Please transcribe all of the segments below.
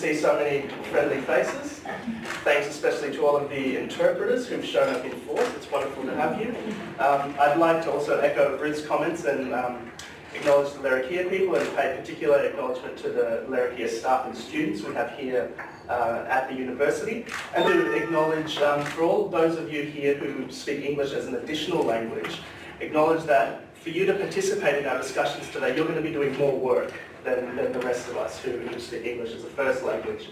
see so many friendly faces. Thanks especially to all of the interpreters who've shown up in force. It's wonderful to have you. I'd like to also echo Ruth's comments and acknowledge the Larrakia people and pay particular acknowledgement to the Larrakia staff and students we have here at the university, and to acknowledge for all those of you here who speak English as an additional language, acknowledge that for you to participate in our discussions today, you're going to be doing more work than the rest of us who speak English as a first language.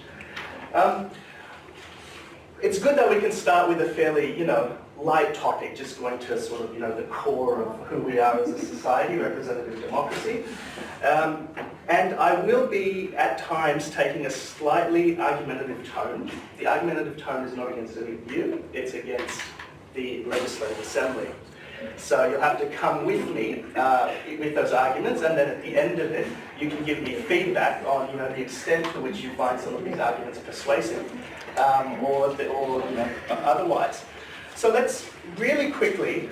It's good that we can start with a fairly, light topic, just going to sort of, the core of who we are as a society, representative democracy. And I will be, at times, taking a slightly argumentative tone. The argumentative tone is not against any of you, it's against the Legislative Assembly. So you'll have to come with me with those arguments, and then at the end of it, you can give me feedback on, the extent to which you find some of these arguments persuasive, or otherwise. So let's really quickly,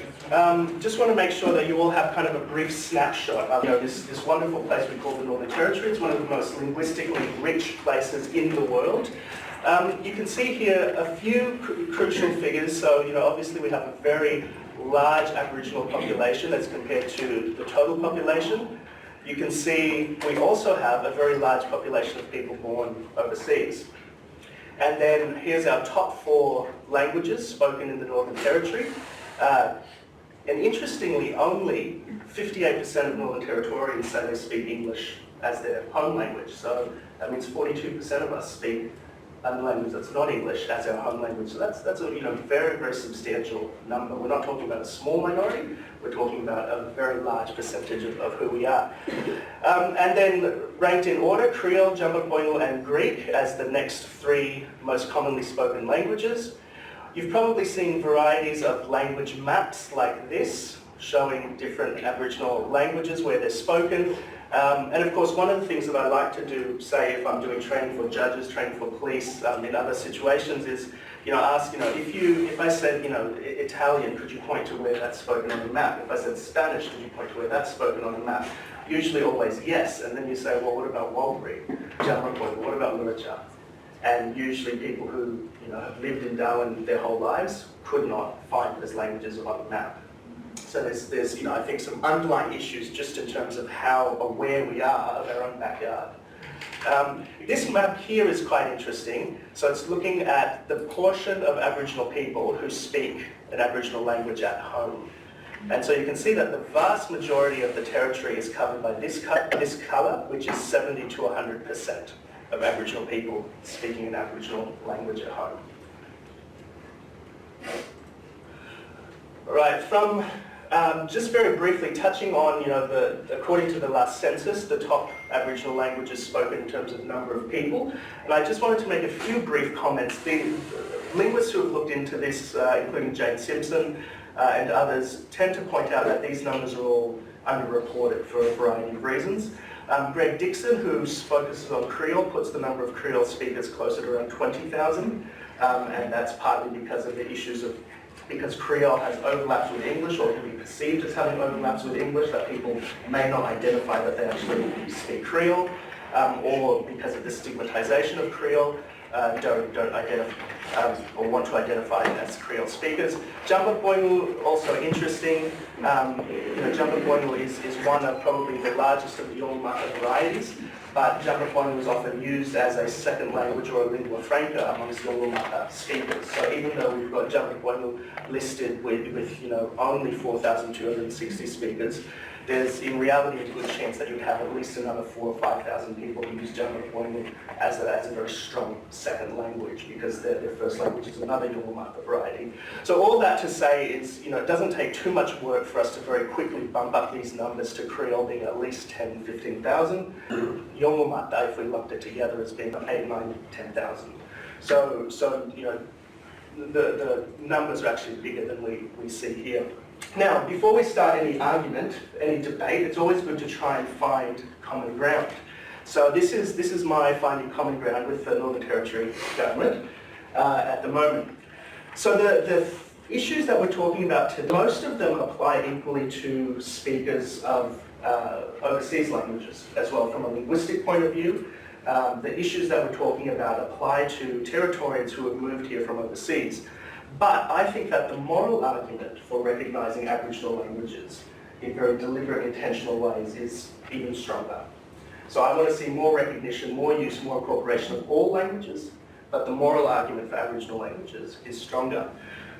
just want to make sure that you all have kind of a brief snapshot of this wonderful place we call the Northern Territory. It's one of the most linguistically rich places in the world. You can see here a few crucial figures. So obviously we have a very large Aboriginal population as compared to the total population. You can see we also have a very large population of people born overseas. And then here's our top 4 languages spoken in the Northern Territory. And interestingly, only 58% of Northern Territorians say they speak English as their home language. So that means 42% of us speak a language that's not English as our home language. So that's a very, very substantial number. We're not talking about a small minority, we're talking about a very large percentage of who we are. And then ranked in order, Creole, Jumbo-Boingal and Greek as the next 3 most commonly spoken languages. You've probably seen varieties of language maps like this, showing different Aboriginal languages where they're spoken. And of course, one of the things that I like to do, say if I'm doing training for judges, training for police, in other situations is, ask, if I said, Italian, could you point to where that's spoken on the map? If I said Spanish, could you point to where that's spoken on the map? Usually always yes, and then you say, well, what about Walbury, Jumbo-Boingal, what about Luraja? And usually people who, have lived in Darwin their whole lives could not find those languages on the map. So there's I think some underlying issues just in terms of how aware we are of our own backyard. This map here is quite interesting. So it's looking at the portion of Aboriginal people who speak an Aboriginal language at home. And so you can see that the vast majority of the territory is covered by this colour, which is 70 to 100% of Aboriginal people speaking an Aboriginal language at home. All right, from just very briefly touching on, according to the last census, the top Aboriginal languages spoken in terms of number of people. And I just wanted to make a few brief comments. The linguists who have looked into this, including Jane Simpson and others, tend to point out that these numbers are all underreported for a variety of reasons. Greg Dixon, who focuses on Creole, puts the number of Creole speakers closer to around 20,000, and that's partly because of the issues of because Creole has overlaps with English, or can be perceived as having overlaps with English, that people may not identify that they actually speak Creole, or because of the stigmatization of Creole, don't identify or want to identify as Creole speakers. Jumbo-Boingal, also interesting. Jumbo-Boingal is one of probably the largest of the Yolngu varieties, but Jumbo-Boingal is often used as a second language or a lingua franca amongst Yolngu speakers. So even though we've got Jumbo-Boingal listed with only 4,260 speakers, there's in reality a good chance that you have at least another 4,000 or 5,000 people who use Jumbo-Boingal as a very strong second language, because their first language is another Yolngu variety. So all that to say is, it doesn't take too much work for us to very quickly bump up these numbers to Creole being at least 10,000, 15,000. Yolngu, if we lumped it together, as being 8,000, 9,000, 10,000. So the numbers are actually bigger than we see here. Now, before we start any argument, any debate, it's always good to try and find common ground. So this is my finding common ground with the Northern Territory government at the moment. So the issues that we're talking about today, most of them apply equally to speakers of overseas languages as well. From a linguistic point of view, The issues that we're talking about apply to Territorians who have moved here from overseas. But I think that the moral argument for recognising Aboriginal languages in very deliberate, intentional ways is even stronger. So I want to see more recognition, more use, more incorporation of all languages, but the moral argument for Aboriginal languages is stronger.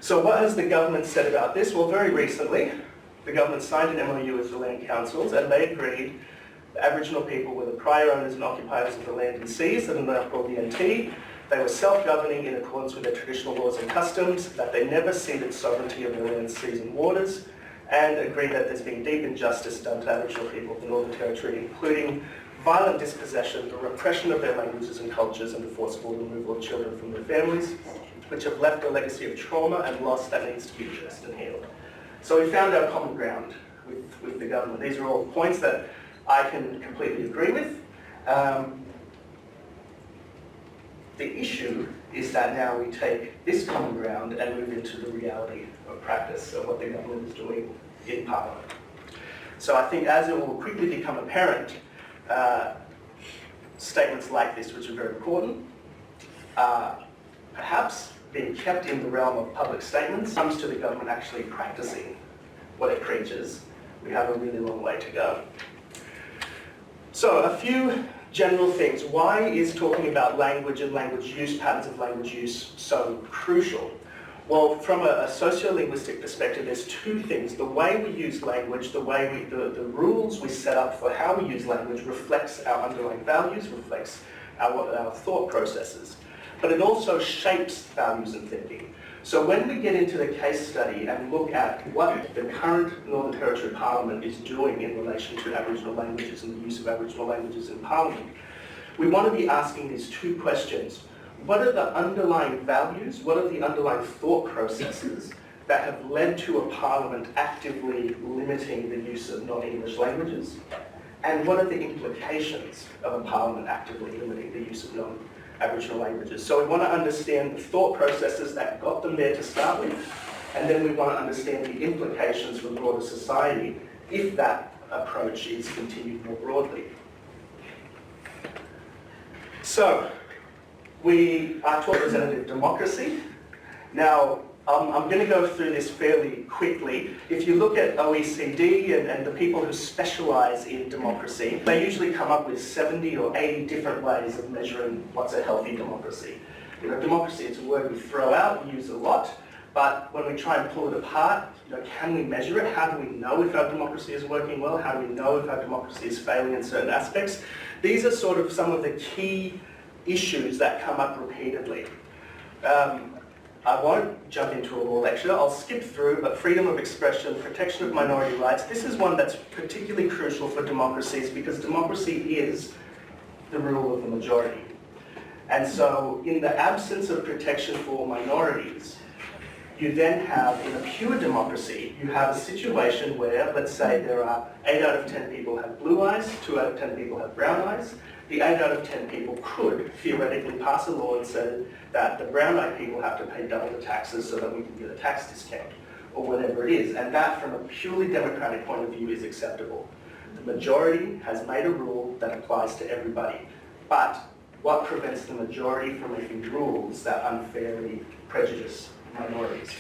So what has the government said about this? Well, very recently, the government signed an MOU with the land councils, and they agreed that Aboriginal people were the prior owners and occupiers of the land and seas that are now called the NT. They were self-governing in accordance with their traditional laws and customs, that they never ceded sovereignty of their land, seas and waters, and agreed that there's been deep injustice done to Aboriginal people of the Northern Territory, including violent dispossession, the repression of their languages and cultures, and the forcible removal of children from their families, which have left a legacy of trauma and loss that needs to be addressed and healed. So we found our common ground with the government. These are all points that I can completely agree with. The issue is that now we take this common ground and move into the reality of practice of what the government is doing in Parliament. So I think as it will quickly become apparent, statements like this, which are very important, perhaps being kept in the realm of public statements, comes to the government actually practicing what it preaches. We have a really long way to go. So a few general things. Why is talking about language and language use, patterns of language use, so crucial? Well, from a sociolinguistic perspective, there's two things. The way we use language, the rules we set up for how we use language reflects our underlying values, reflects our thought processes. But it also shapes values and thinking. So when we get into the case study and look at what the current Northern Territory Parliament is doing in relation to Aboriginal languages and the use of Aboriginal languages in Parliament, we want to be asking these two questions. What are the underlying values, what are the underlying thought processes that have led to a Parliament actively limiting the use of non-English languages? And what are the implications of a Parliament actively limiting the use of non-Aboriginal languages? So we want to understand the thought processes that got them there to start with, and then we want to understand the implications for broader society if that approach is continued more broadly. So, we are talking representative democracy. Now, I'm going to go through this fairly quickly. If you look at OECD and the people who specialise in democracy, they usually come up with 70 or 80 different ways of measuring what's a healthy democracy. You know, democracy is a word we throw out, we use a lot, but when we try and pull it apart, you know, can we measure it? How do we know if our democracy is working well? How do we know if our democracy is failing in certain aspects? These are sort of some of the key issues that come up repeatedly. I won't jump into a law lecture, I'll skip through, but freedom of expression, protection of minority rights, this is one that's particularly crucial for democracies because democracy is the rule of the majority. And so in the absence of protection for minorities, you then have, in a pure democracy, you have a situation where, let's say there are 8 out of 10 people have blue eyes, 2 out of 10 people have brown eyes. The 8 out of 10 people could theoretically pass a law and say that the brown-eyed people have to pay double the taxes so that we can get a tax discount, or whatever it is. And that, from a purely democratic point of view, is acceptable. The majority has made a rule that applies to everybody. But what prevents the majority from making rules that unfairly prejudice minorities?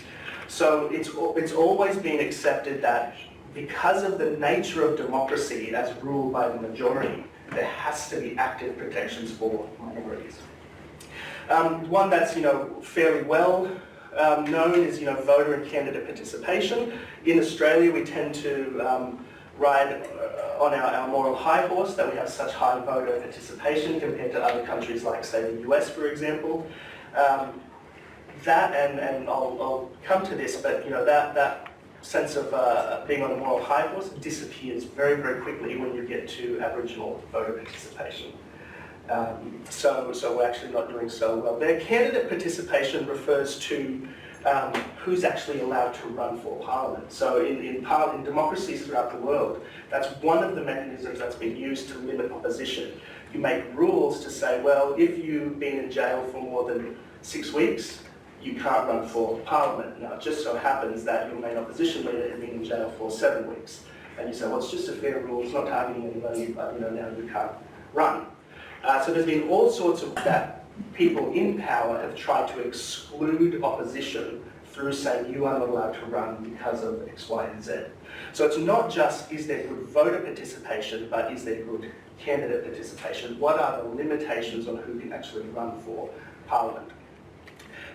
So it's always been accepted that because of the nature of democracy as ruled by the majority, there has to be active protections for minorities. One that's fairly well known is voter and candidate participation. In Australia, we tend to ride on our moral high horse that we have such high voter participation compared to other countries like, say, the US, for example. That and I'll come to this, but that sense of being on a moral high horse disappears very, very quickly when you get to Aboriginal voter participation. So we're actually not doing so well there. Candidate participation refers to who's actually allowed to run for Parliament. So in democracies throughout the world, that's one of the mechanisms that's been used to limit opposition. You make rules to say, well, if you've been in jail for more than 6 weeks, you can't run for Parliament. Now, it just so happens that your main opposition leader has been in jail for 7 weeks. And you say, well, it's just a fair rule, it's not targeting anybody, but now you can't run. So there's been all sorts of that people in power have tried to exclude opposition through saying you are not allowed to run because of X, Y, and Z. So it's not just is there good voter participation, but is there good candidate participation? What are the limitations on who can actually run for Parliament?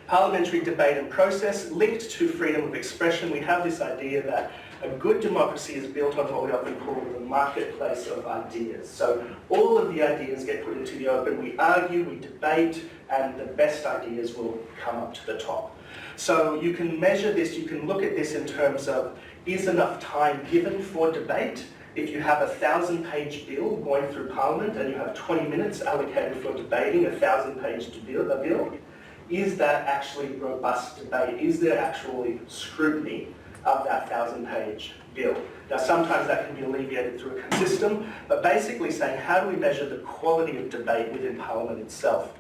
Parliamentary debate and process linked to freedom of expression. We have this idea that a good democracy is built on what we often call the marketplace of ideas. So all of the ideas get put into the open, we argue, we debate, and the best ideas will come up to the top. So you can measure this, you can look at this in terms of, is enough time given for debate? If you have a 1,000-page bill going through Parliament and you have 20 minutes allocated for debating a 1,000-page bill, is that actually robust debate? Is there actually scrutiny of that 1,000-page bill? Now sometimes that can be alleviated through a system, but basically saying how do we measure the quality of debate within Parliament itself?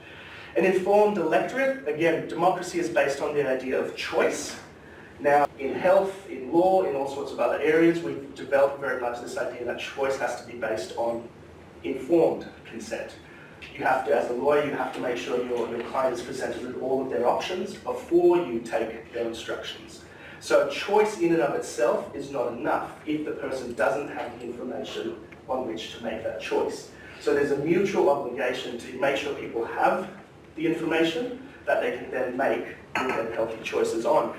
An informed electorate, again, democracy is based on the idea of choice. Now, in health, in law, in all sorts of other areas, we've developed very much this idea that choice has to be based on informed consent. You have to, as a lawyer, you have to make sure your client is presented with all of their options before you take their instructions. So choice in and of itself is not enough if the person doesn't have the information on which to make that choice. So there's a mutual obligation to make sure people have the information that they can then make good healthy choices on.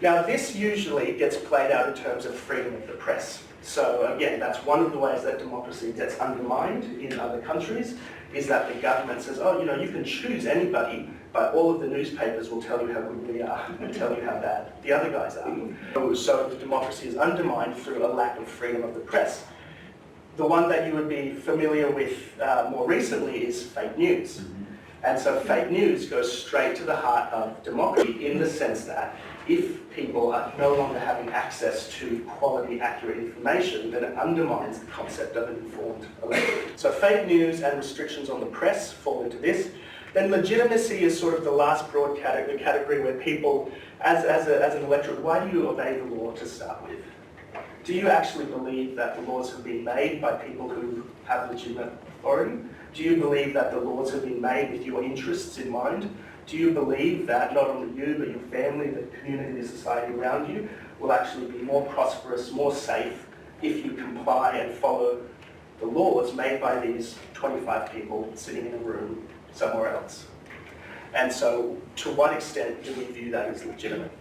Now this usually gets played out in terms of freedom of the press. So again, that's one of the ways that democracy gets undermined in other countries, is that the government says, oh, you know, you can choose anybody, but all of the newspapers will tell you how good we are and tell you how bad the other guys are. So the democracy is undermined through a lack of freedom of the press. The one that you would be familiar with more recently is fake news. And so fake news goes straight to the heart of democracy in the sense that if people are no longer having access to quality, accurate information, then it undermines the concept of an informed electorate. So fake news and restrictions on the press fall into this. Then legitimacy is sort of the last broad category where people, as an electorate, why do you obey the law to start with? Do you actually believe that the laws have been made by people who have legitimate authority? Do you believe that the laws have been made with your interests in mind? Do you believe that not only you, but your family, the community, the society around you will actually be more prosperous, more safe if you comply and follow the laws made by these 25 people sitting in a room somewhere else? And so to what extent do we view that as legitimate?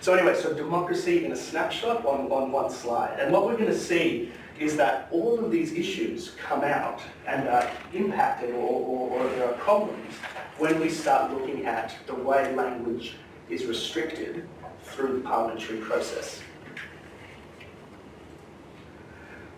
So anyway, so democracy in a snapshot on one slide. And what we're going to see is that all of these issues come out and are impacted or there are problems when we start looking at the way language is restricted through the parliamentary process.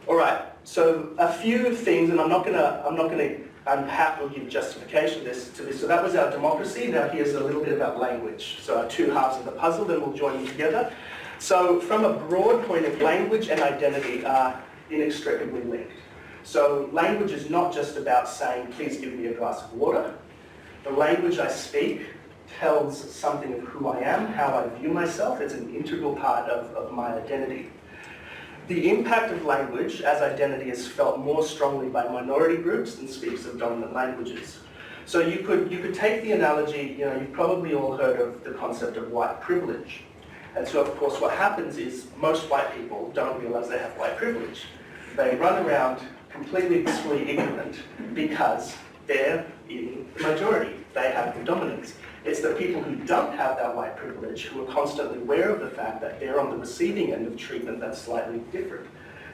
All right, so a few things, and I'm not going to unpack or give justification to this. So that was our democracy. Now here's a little bit about language. So our two halves of the puzzle, then we'll join them together. So from a broad point of view, language and identity are inextricably linked. So language is not just about saying, please give me a glass of water. The language I speak tells something of who I am, how I view myself. It's an integral part of my identity. The impact of language as identity is felt more strongly by minority groups than speakers of dominant languages. So you could take the analogy, you know, you've probably all heard of the concept of white privilege. And so of course what happens is most white people don't realize they have white privilege. They run around completely ignorant because they're in the majority. They have the dominance. It's the people who don't have that white privilege who are constantly aware of the fact that they're on the receiving end of treatment that's slightly different.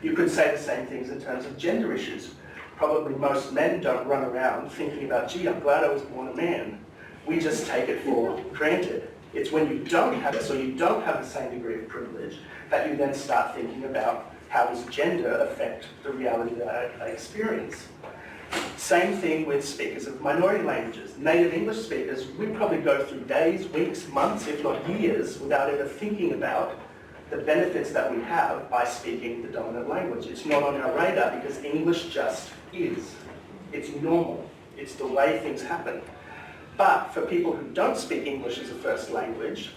You could say the same things in terms of gender issues. Probably most men don't run around thinking about, gee, I'm glad I was born a man. We just take it for granted. It's when you don't have it, so you don't have the same degree of privilege, that you then start thinking about how does gender affect the reality that I experience. Same thing with speakers of minority languages. Native English speakers, we probably go through days, weeks, months, if not years, without ever thinking about the benefits that we have by speaking the dominant language. It's not on our radar because English just is. It's normal. It's the way things happen. But for people who don't speak English as a first language,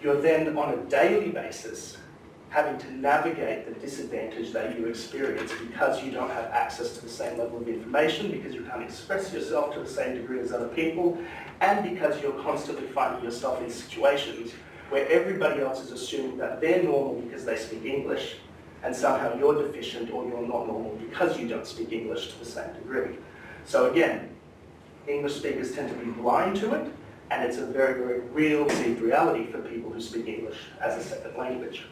you're then on a daily basis having to navigate the disadvantage that you experience because you don't have access to the same level of information, because you can't express yourself to the same degree as other people, and because you're constantly finding yourself in situations where everybody else is assuming that they're normal because they speak English, and somehow you're deficient or you're not normal because you don't speak English to the same degree. So again, English speakers tend to be blind to it, and it's a very, very real perceived reality for people who speak English as a second language.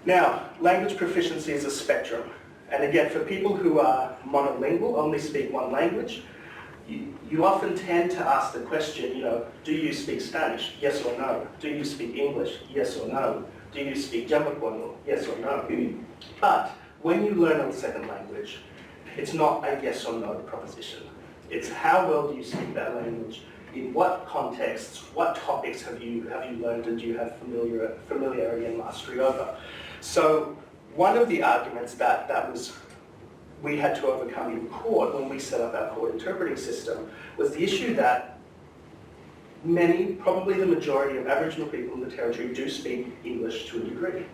Now, language proficiency is a spectrum. And again, for people who are monolingual, only speak one language, you often tend to ask the question, do you speak Spanish? Yes or no. Do you speak English? Yes or no. Do you speak Jamapuano? Yes or no. But when you learn a second language, it's not a yes or no proposition. It's how well do you speak that language? In what contexts, what topics have you learned and do you have familiarity and mastery over? So one of the arguments that we had to overcome in court when we set up our court interpreting system was the issue that many, probably the majority of Aboriginal people in the Territory do speak English to a degree.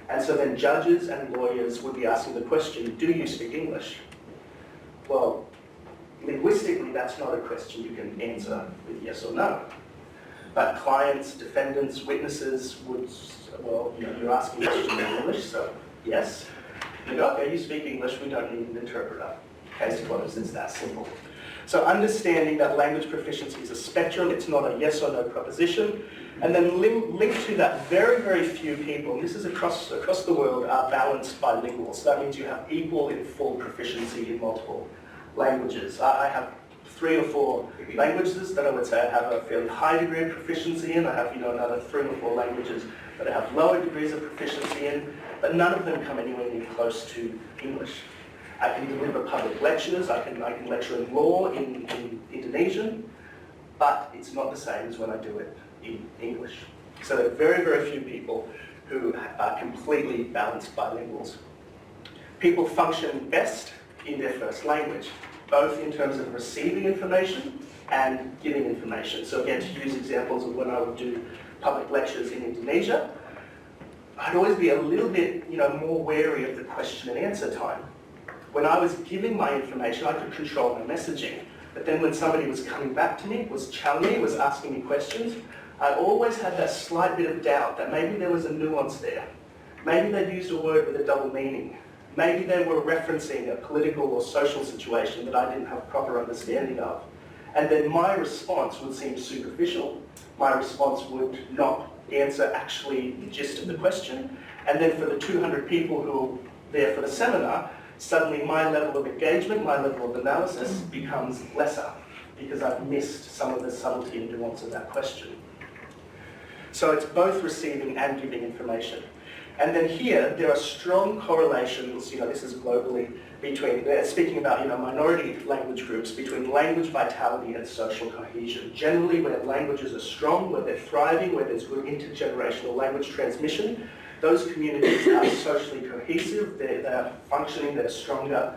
And so then judges and lawyers would be asking the question, do you speak English? Well, linguistically, that's not a question you can answer with yes or no. But clients, defendants, witnesses would, well, you're asking questions in English, so yes. And okay, you speak English, we don't need an interpreter. Case closed, it's that simple. So understanding that language proficiency is a spectrum, it's not a yes or no proposition, and then linked to that, very, very few people, and this is across the world, are balanced bilingual. So that means you have equal and full proficiency in multiple languages. I have 3 or 4 languages that I would say I have a fairly high degree of proficiency in. I have another 3 or 4 languages that I have lower degrees of proficiency in, but none of them come anywhere near close to English. I can deliver public lectures, I can lecture in law in Indonesian, but it's not the same as when I do it in English. So there are very, very few people who are completely balanced bilinguals. People function best in their first language, both in terms of receiving information and giving information. So again, to use examples of when I would do public lectures in Indonesia, I'd always be a little bit more wary of the question and answer time. When I was giving my information, I could control my messaging. But then when somebody was coming back to me, was challenging me, was asking me questions, I always had that slight bit of doubt that maybe there was a nuance there. Maybe they'd used a word with a double meaning. Maybe they were referencing a political or social situation that I didn't have proper understanding of. And then my response would seem superficial. My response would not answer actually the gist of the question. And then for the 200 people who are there for the seminar, suddenly my level of engagement, my level of analysis becomes lesser because I've missed some of the subtlety and nuance of that question. So it's both receiving and giving information. And then here, there are strong correlations, this is globally, between, speaking about minority language groups, between language vitality and social cohesion. Generally, where languages are strong, where they're thriving, where there's good intergenerational language transmission, those communities are socially cohesive, they're functioning, they're stronger,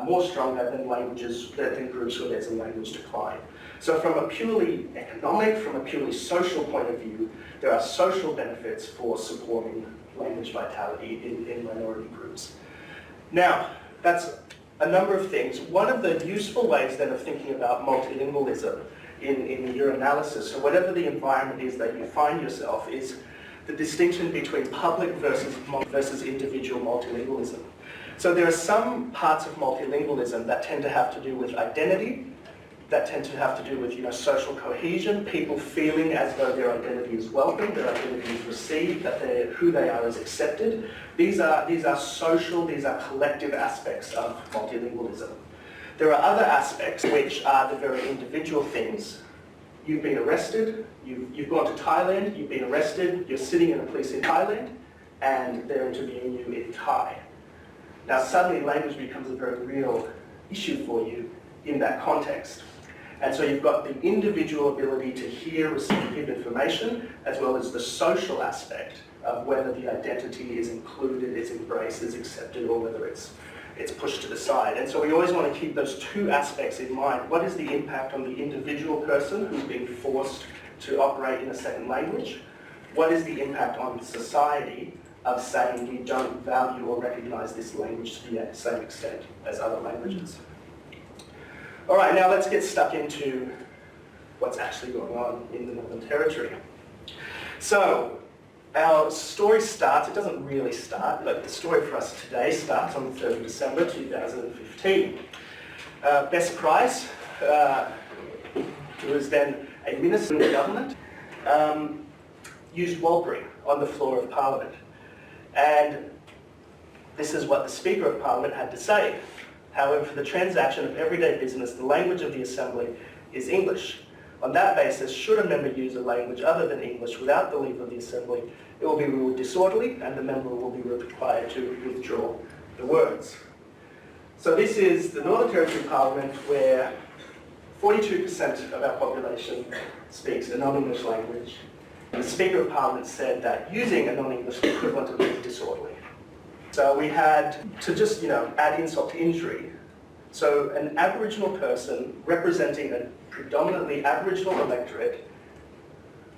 more stronger than than groups where there's a language decline. So from a purely economic, from a purely social point of view, there are social benefits for supporting language vitality in minority groups. Now, that's a number of things. One of the useful ways then of thinking about multilingualism in your analysis, or whatever the environment is that you find yourself, is the distinction between public versus individual multilingualism. So there are some parts of multilingualism that tend to have to do with identity, that tend to have to do with social cohesion, people feeling as though their identity is welcome, their identity is received, that who they are is accepted. These are social, these are collective aspects of multilingualism. There are other aspects which are the very individual things. You've been arrested, you've gone to Thailand, you've been arrested, you're sitting in a police in Thailand, and they're interviewing you in Thai. Now suddenly language becomes a very real issue for you in that context. And so you've got the individual ability to hear, receive, give information, as well as the social aspect of whether the identity is included, is embraced, is accepted, or whether it's pushed to the side. And so we always want to keep those two aspects in mind. What is the impact on the individual person who's being forced to operate in a second language? what is the impact on society of saying we don't value or recognise this language to the same extent as other languages? All right, now let's get stuck into what's actually going on in the Northern Territory. So, our story starts, it doesn't really start, but the story for us today starts on the 3rd of December 2015. Bess Price, who was then a minister in the government, used Walbury on the floor of Parliament. And this is what the Speaker of Parliament had to say. However, for the transaction of everyday business, the language of the Assembly is English. On that basis, should a member use a language other than English without the leave of the Assembly, it will be ruled disorderly and the member will be required to withdraw the words. So this is the Northern Territory Parliament where 42% of our population speaks a non-English language. The Speaker of Parliament said that using a non-English equivalent is disorderly. So we had to just, add insult to injury. So an Aboriginal person representing a predominantly Aboriginal electorate,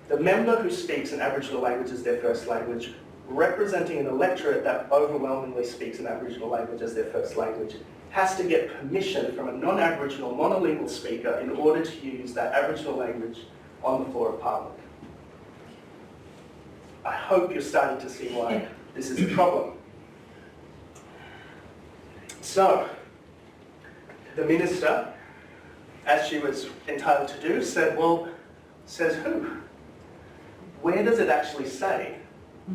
the member who speaks an Aboriginal language as their first language, representing an electorate that overwhelmingly speaks an Aboriginal language as their first language, has to get permission from a non-Aboriginal monolingual speaker in order to use that Aboriginal language on the floor of Parliament. I hope you're starting to see why this is a problem. So, the minister, as she was entitled to do, said, well, says who? Where does it actually say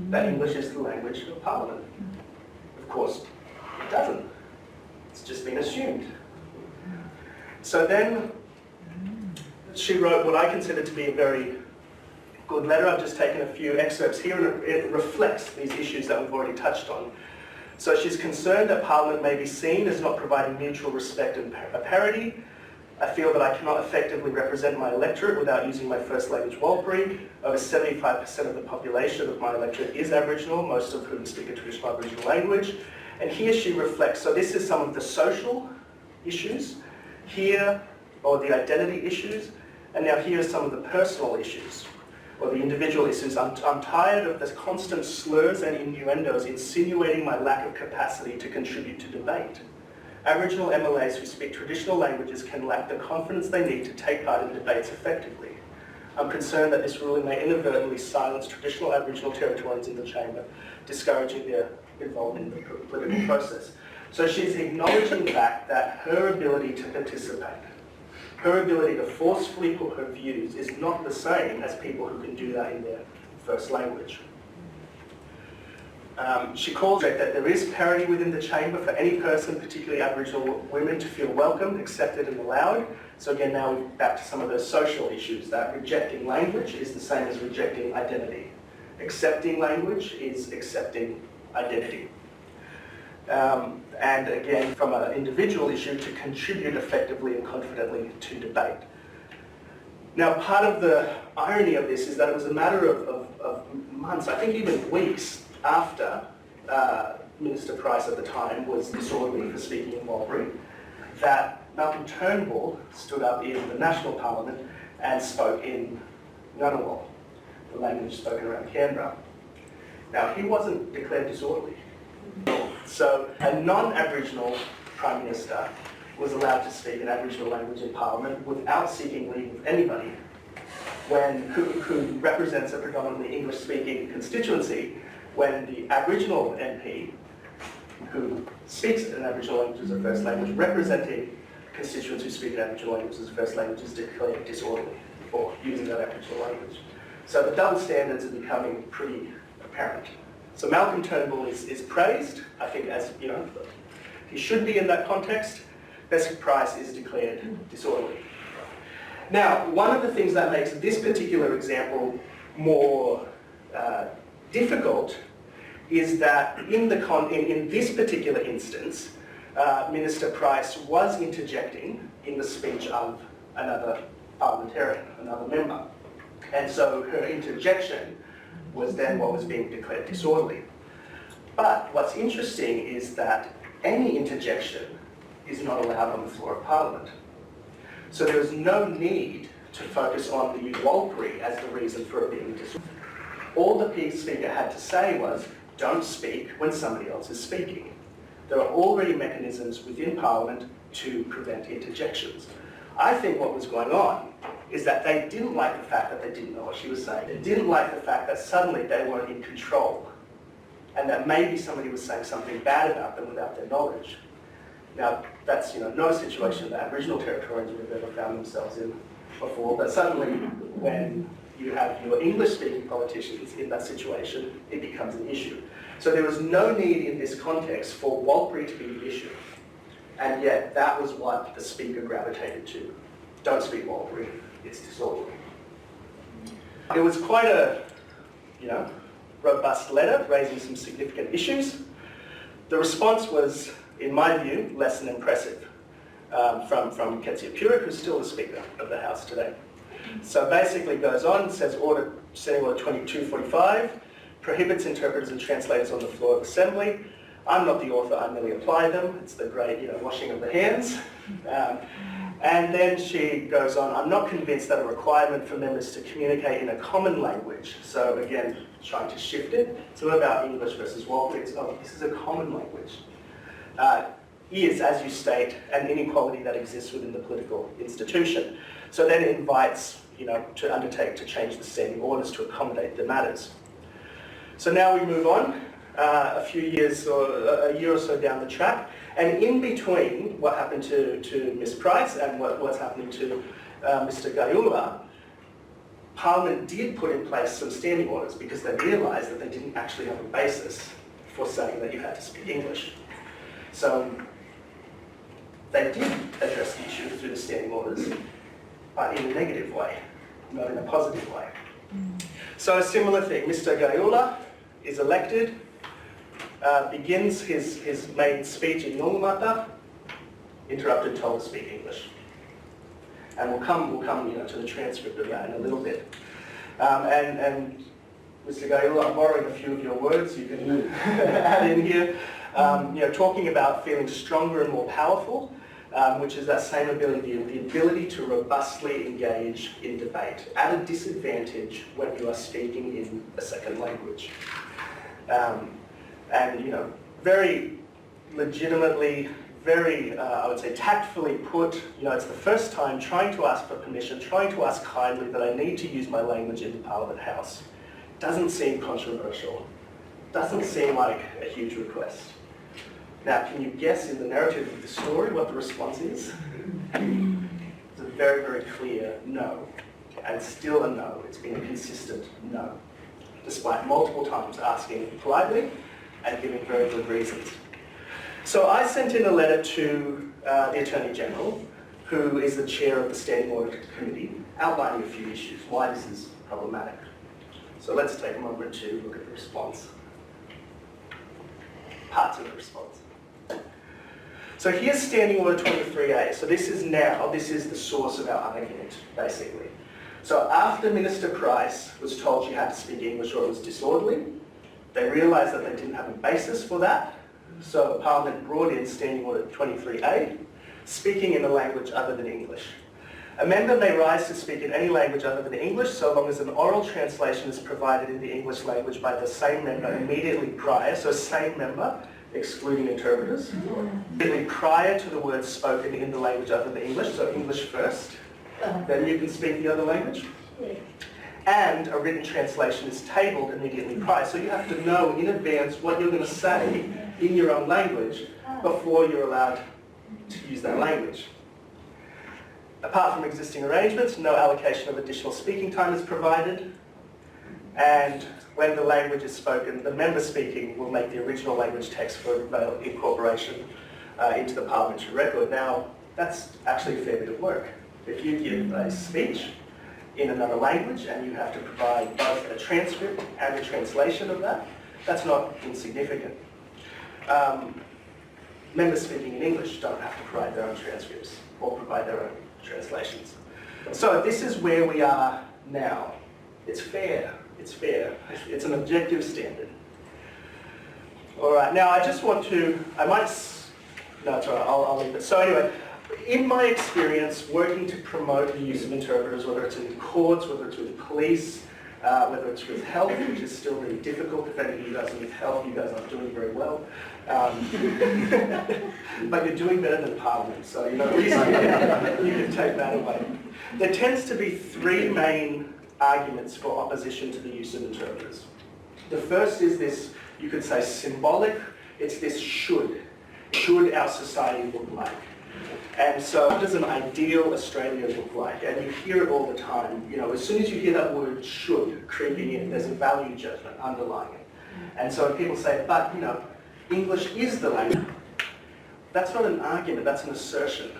that English is the language of Parliament? Of course, it doesn't. It's just been assumed. So then she wrote what I consider to be a very good letter. I've just taken a few excerpts here, and it reflects these issues that we've already touched on. So she's concerned that Parliament may be seen as not providing mutual respect and parity. I feel that I cannot effectively represent my electorate without using my first language, Walbury. Over 75% of the population of my electorate is Aboriginal, most of whom speak a traditional Aboriginal language. And here she reflects, so this is some of the social issues, here, or the identity issues, and now here are some of the personal issues, or the individual issues. I'm tired of the constant slurs and innuendos insinuating my lack of capacity to contribute to debate. Aboriginal MLAs who speak traditional languages can lack the confidence they need to take part in debates effectively. I'm concerned that this ruling may inadvertently silence traditional Aboriginal Territorians in the chamber, discouraging their involvement in the political process. So she's acknowledging the fact that her ability to participate, her ability to forcefully put her views is not the same as people who can do that in their first language. She calls it that there is parity within the chamber for any person, particularly Aboriginal women, to feel welcomed, accepted and allowed. So again, now we're back to some of those social issues, that rejecting language is the same as rejecting identity. Accepting language is accepting identity. And again, from an individual issue, to contribute effectively and confidently to debate. Now, part of the irony of this is that it was a matter of months, I think even weeks, after Minister Price at the time was disorderly for speaking in Walbury, that Malcolm Turnbull stood up in the National Parliament and spoke in Ngunnawal, the language spoken around Canberra. Now, he wasn't declared disorderly. So a non-Aboriginal Prime Minister was allowed to speak an Aboriginal language in Parliament without seeking leave of anybody, who represents a predominantly English-speaking constituency, when the Aboriginal MP, who speaks an Aboriginal language as a first language, representing constituents who speak an Aboriginal language as a first language, is declared disorderly for using that Aboriginal language. So the double standards are becoming pretty apparent. So Malcolm Turnbull is praised, I think, as he should be in that context. Bess Price is declared disorderly. Now, one of the things that makes this particular example more difficult is that in this particular instance, Minister Price was interjecting in the speech of another parliamentarian, another member. And so her interjection was then what was being declared disorderly. But what's interesting is that any interjection is not allowed on the floor of Parliament. So there is no need to focus on the Walbury as the reason for it being disorderly. All the speaker had to say was, don't speak when somebody else is speaking. There are already mechanisms within Parliament to prevent interjections. I think what was going on is that they didn't like the fact that they didn't know what she was saying. They didn't like the fact that suddenly they weren't in control and that maybe somebody was saying something bad about them without their knowledge. Now, that's no situation that Aboriginal Territorians would have ever found themselves in before, but suddenly when you have your English-speaking politicians in that situation, it becomes an issue. So there was no need in this context for Walpole to be the issue, and yet that was what the speaker gravitated to. Don't speak Walpole, it's disorderly. It was quite a, robust letter raising some significant issues. The response was, in my view, less than impressive from Kezia Purick, who's still the Speaker of the House today. So basically goes on, says Standing Order 2245 prohibits interpreters and translators on the floor of Assembly. I'm not the author, I merely apply them. It's the great washing of the hands. And then she goes on, I'm not convinced that a requirement for members to communicate in a common language, so again, trying to shift it, it's not about English versus Walpole, it's, this is a common language, is, as you state, an inequality that exists within the political institution. So then it invites, to undertake to change the standing orders to accommodate the matters. So now we move on, a few years or a year or so down the track, and in between what happened to Ms. Price and what's happening to Mr. Gayula, Parliament did put in place some standing orders because they realised that they didn't actually have a basis for saying that you had to speak English. So they did address the issue through the standing orders, but in a negative way, not in a positive way. So a similar thing, Mr. Gayula is elected, begins his main speech in Yolngamata, interrupted, told to speak English. And we'll come to the transcript of that in a little bit. And Mr. Gayula, I'm borrowing a few of your words, you can add in here. Talking about feeling stronger and more powerful, which is that same ability, the ability to robustly engage in debate, at a disadvantage when you are speaking in a second language. Very legitimately, very, I would say, tactfully put, it's the first time trying to ask for permission, trying to ask kindly that I need to use my language in the Parliament House. Doesn't seem controversial. Doesn't seem like a huge request. Now, can you guess in the narrative of the story what the response is? It's a very, very clear no. And still a no. It's been a consistent no, despite multiple times asking politely and giving very good reasons. So I sent in a letter to the Attorney General, who is the chair of the Standing Order Committee, outlining a few issues, why this is problematic. So let's take a moment to look at the response. Parts of the response. So here's Standing Order 23A. So this is the source of our argument, basically. So after Minister Price was told she had to speak English or it was disorderly, they realised that they didn't have a basis for that. So Parliament brought in Standing Order 23A, speaking in a language other than English. A member may rise to speak in any language other than English so long as an oral translation is provided in the English language by the same member immediately prior, so same member, excluding interpreters, immediately prior to the words spoken in the language other than English, so English first, then you can speak the other language. And a written translation is tabled immediately prior, so you have to know in advance what you're going to say in your own language before you're allowed to use that language. Apart from existing arrangements, no allocation of additional speaking time is provided, and when the language is spoken, the member speaking will make the original language text for incorporation into the parliamentary record. Now, that's actually a fair bit of work. If you give a speech in another language and you have to provide both a transcript and a translation of that, that's not insignificant. Members speaking in English don't have to provide their own transcripts or provide their own translations. So this is where we are now. It's fair. It's fair. It's an objective standard. All right. Now I just want to. No, it's all right. I'll leave it. So anyway, in my experience working to promote the use of interpreters, whether it's in courts, whether it's with police, whether it's with health, which is still really difficult. If any of you guys are with health, you guys aren't doing very well. But you're doing better than Parliament, so you know, you can take that away. There tends to be three main arguments for opposition to the use of interpreters. The first is this, you could say, symbolic. It's this should. Should our society look like? And so what does an ideal Australia look like? And you hear it all the time. You know, as soon as you hear that word should creeping in, there's a value judgment underlying it. And so people say, but, you know, English is the language. That's not an argument, that's an assertion.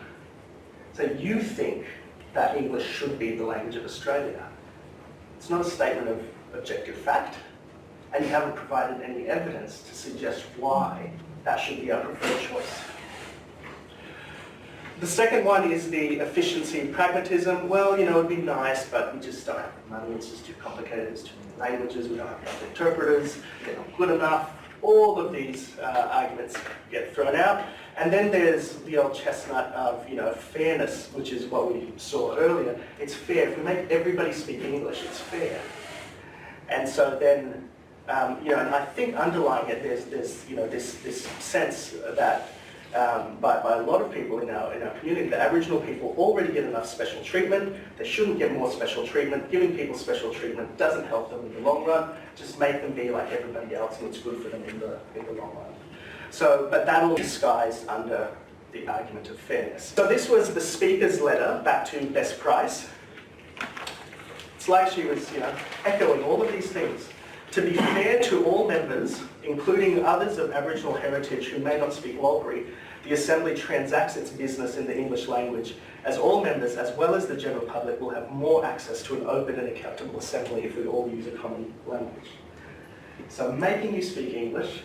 So you think that English should be the language of Australia. It's not a statement of objective fact, and you haven't provided any evidence to suggest why that should be our preferred choice. The second one is the efficiency and pragmatism. Well, you know, it'd be nice, but we just don't have the money, it's just too complicated, it's too many languages, we don't have enough interpreters, they're not good enough. All of these arguments get thrown out. And then there's the old chestnut of, you know, fairness, which is what we saw earlier. It's fair. If we make everybody speak English, it's fair. And so then, you know, and I think underlying it, there's you know, this sense that by a lot of people in our community, the Aboriginal people already get enough special treatment. They shouldn't get more special treatment. Giving people special treatment doesn't help them in the long run. Just make them be like everybody else, and it's good for them in the long run. So, but that all disguised under the argument of fairness. So this was the speaker's letter back to Best Price. It's like she was, you know, echoing all of these things. To be fair to all members, including others of Aboriginal heritage who may not speak Walpuri, the Assembly transacts its business in the English language, as all members, as well as the general public, will have more access to an open and accountable Assembly if we all use a common language. So making you speak English,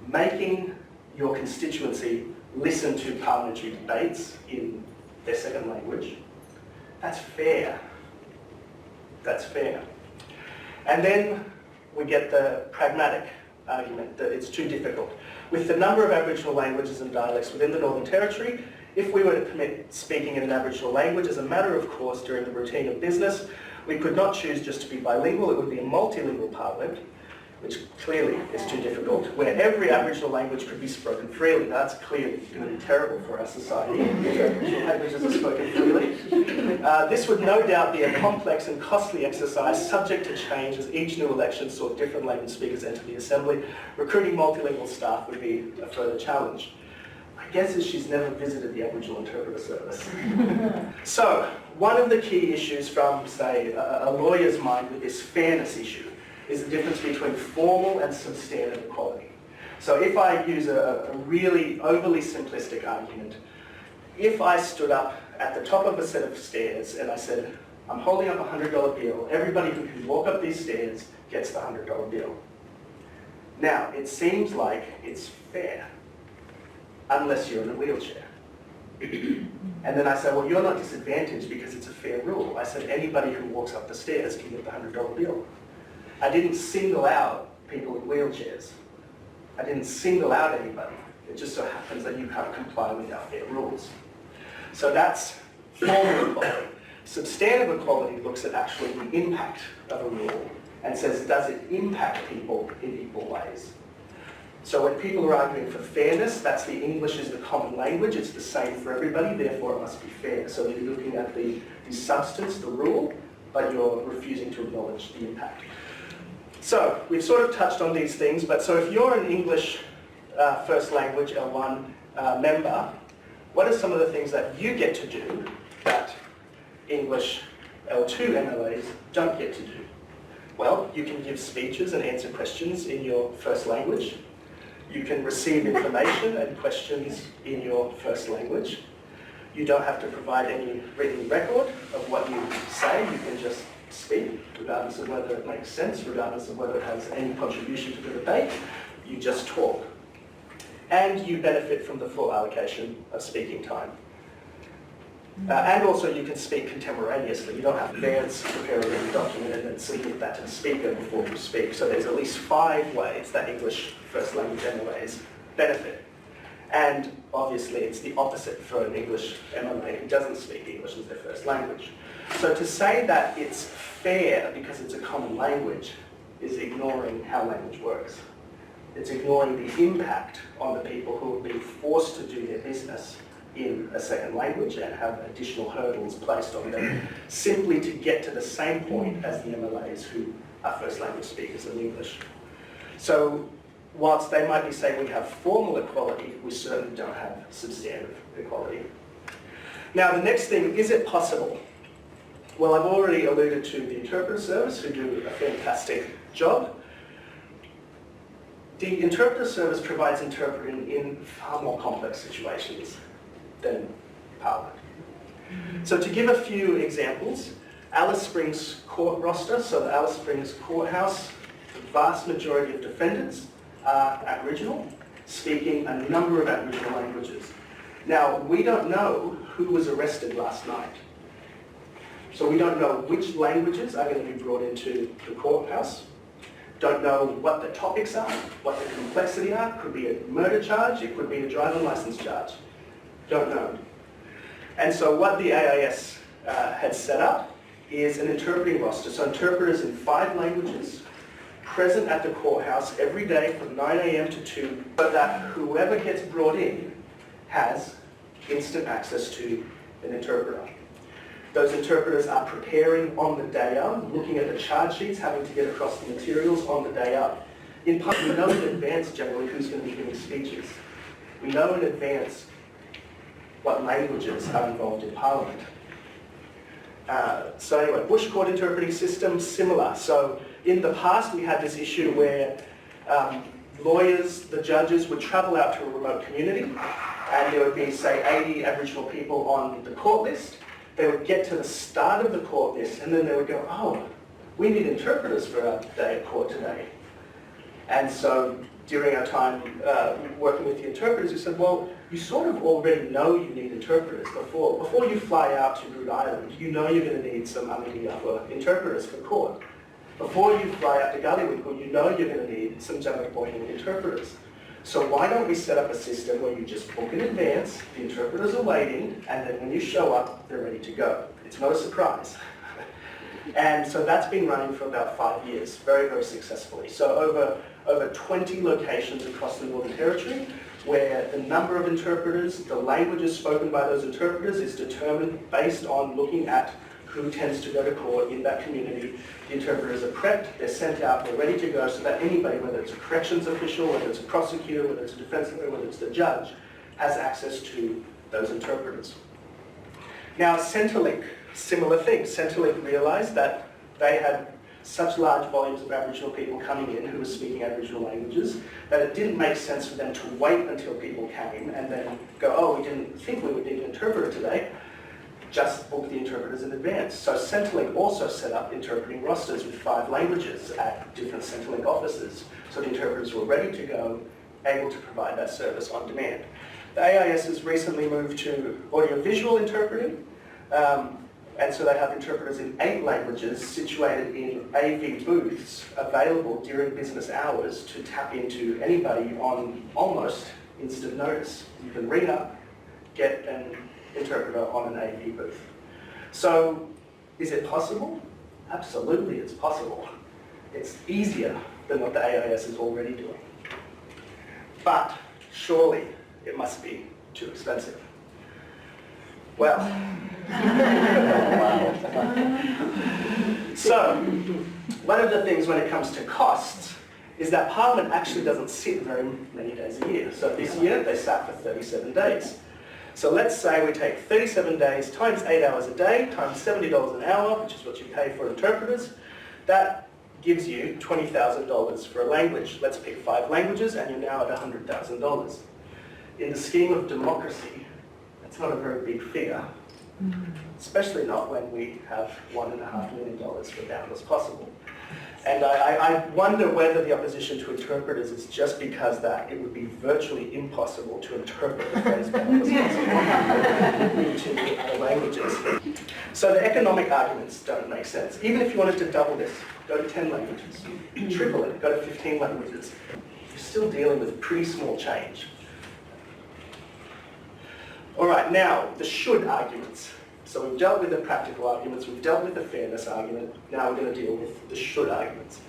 making your constituency listen to parliamentary debates in their second language, that's fair. That's fair. And then we get the pragmatic argument that it's too difficult. With the number of Aboriginal languages and dialects within the Northern Territory, if we were to permit speaking in an Aboriginal language as a matter of course during the routine of business, we could not choose just to be bilingual. It would be a multilingual parliament, which clearly is too difficult, where every Aboriginal language could be spoken freely. That's clearly going to be terrible for our society if Aboriginal languages are spoken freely. This would no doubt be a complex and costly exercise, subject to change as each new election saw different language speakers enter the Assembly. Recruiting multilingual staff would be a further challenge. My guess is she's never visited the Aboriginal Interpreter Service. So, one of the key issues from, say, a lawyer's mind with this fairness issue is the difference between formal and substantive equality. So if I use a really overly simplistic argument, if I stood up at the top of a set of stairs and I said, I'm holding up a $100 bill, everybody who can walk up these stairs gets the $100 bill. Now, it seems like it's fair, unless you're in a wheelchair. And then I say, well, you're not disadvantaged because it's a fair rule. I said, anybody who walks up the stairs can get the $100 bill. I didn't single out people in wheelchairs. I didn't single out anybody. It just so happens that you can't comply with our fair rules. So that's formal equality. Substantive equality looks at actually the impact of a rule and says, does it impact people in equal ways? So when people are arguing for fairness, that's the English is the common language, it's the same for everybody, therefore it must be fair. So you're looking at the substance, the rule, but you're refusing to acknowledge the impact. So, we've sort of touched on these things, but so if you're an English first language L1 member, what are some of the things that you get to do that English L2 MLAs don't get to do? Well, you can give speeches and answer questions in your first language. You can receive information and questions in your first language. You don't have to provide any written record of what you say, you can just speak, regardless of whether it makes sense, regardless of whether it has any contribution to the debate, you just talk. And you benefit from the full allocation of speaking time. And also you can speak contemporaneously. You don't have to prepare a written document and then submit that to the speaker before you speak. So there's at least 5 ways that English first language MLAs benefit. And obviously it's the opposite for an English MLA who doesn't speak English as their first language. So to say that it's fair because it's a common language is ignoring how language works. It's ignoring the impact on the people who will be forced to do their business in a second language and have additional hurdles placed on them simply to get to the same point as the MLAs who are first language speakers in English. So whilst they might be saying we have formal equality, we certainly don't have substantive equality. Now the next thing, is it possible? Well, I've already alluded to the interpreter service who do a fantastic job. The interpreter service provides interpreting in far more complex situations than Parliament. So to give a few examples, Alice Springs court roster, so the Alice Springs courthouse, the vast majority of defendants are Aboriginal, speaking a number of Aboriginal languages. Now, we don't know who was arrested last night. So we don't know which languages are going to be brought into the courthouse. Don't know what the topics are, what the complexity are. Could be a murder charge, it could be a driving license charge. Don't know. And so what the AIS had set up is an interpreting roster. So interpreters in 5 languages present at the courthouse every day from 9 a.m. to 2, so that whoever gets brought in has instant access to an interpreter. Those interpreters are preparing on the day of, looking at the charge sheets, having to get across the materials on the day of. In part, we know in advance generally who's going to be giving speeches. We know in advance what languages are involved in Parliament. So anyway, Bush court interpreting system, similar. So in the past we had this issue where lawyers, the judges would travel out to a remote community and there would be, say, 80 Aboriginal people on the court list. They would get to the start of the court list and then they would go, oh, we need interpreters for our day of court today. And so during our time working with the interpreters, we said, well, you sort of already know you need interpreters before you fly out to Root Island. You know you're going to need some Angamiyapa interpreters for court. Before you fly out to Gullywinkle, you know you're going to need some Jamapuahian interpreters. So why don't we set up a system where you just book in advance, the interpreters are waiting, and then when you show up, they're ready to go. It's no surprise. And so that's been running for about 5 years, very, very successfully. So over 20 locations across the Northern Territory, where the number of interpreters, the languages spoken by those interpreters is determined based on looking at who tends to go to court in that community. The interpreters are prepped, they're sent out, they're ready to go, so that anybody, whether it's a corrections official, whether it's a prosecutor, whether it's a defense lawyer, whether it's the judge, has access to those interpreters. Now, Centrelink, similar thing. Centrelink realised that they had such large volumes of Aboriginal people coming in who were speaking Aboriginal languages that it didn't make sense for them to wait until people came and then go, oh, we didn't think we would need an interpreter today. Just book the interpreters in advance. So Centrelink also set up interpreting rosters with 5 languages at different Centrelink offices. So the interpreters were ready to go, able to provide that service on demand. The AIS has recently moved to audiovisual interpreting. And so they have interpreters in 8 languages situated in AV booths available during business hours to tap into anybody on almost instant notice. You can ring up, get an interpreter on an AV booth. So is it possible? Absolutely, it's possible. It's easier than what the AIS is already doing. But surely it must be too expensive. Well, so one of the things when it comes to costs is that Parliament actually doesn't sit very many days a year. So this year they sat for 37 days. So let's say we take 37 days times 8 hours a day times $70 an hour, which is what you pay for interpreters. That gives you $20,000 for a language. Let's pick 5 languages and you're now at $100,000. In the scheme of democracy, that's not a very big figure, especially not when we have $1.5 million for boundless possible. And I wonder whether the opposition to interpreters is just because that it would be virtually impossible to interpret the phrase boundless possible into other languages. So the economic arguments don't make sense. Even if you wanted to double this, go to 10 languages. Triple it, go to 15 languages. You're still dealing with pretty small change. All right, now, the should arguments. So we've dealt with the practical arguments, we've dealt with the fairness argument, now we're going to deal with the should arguments.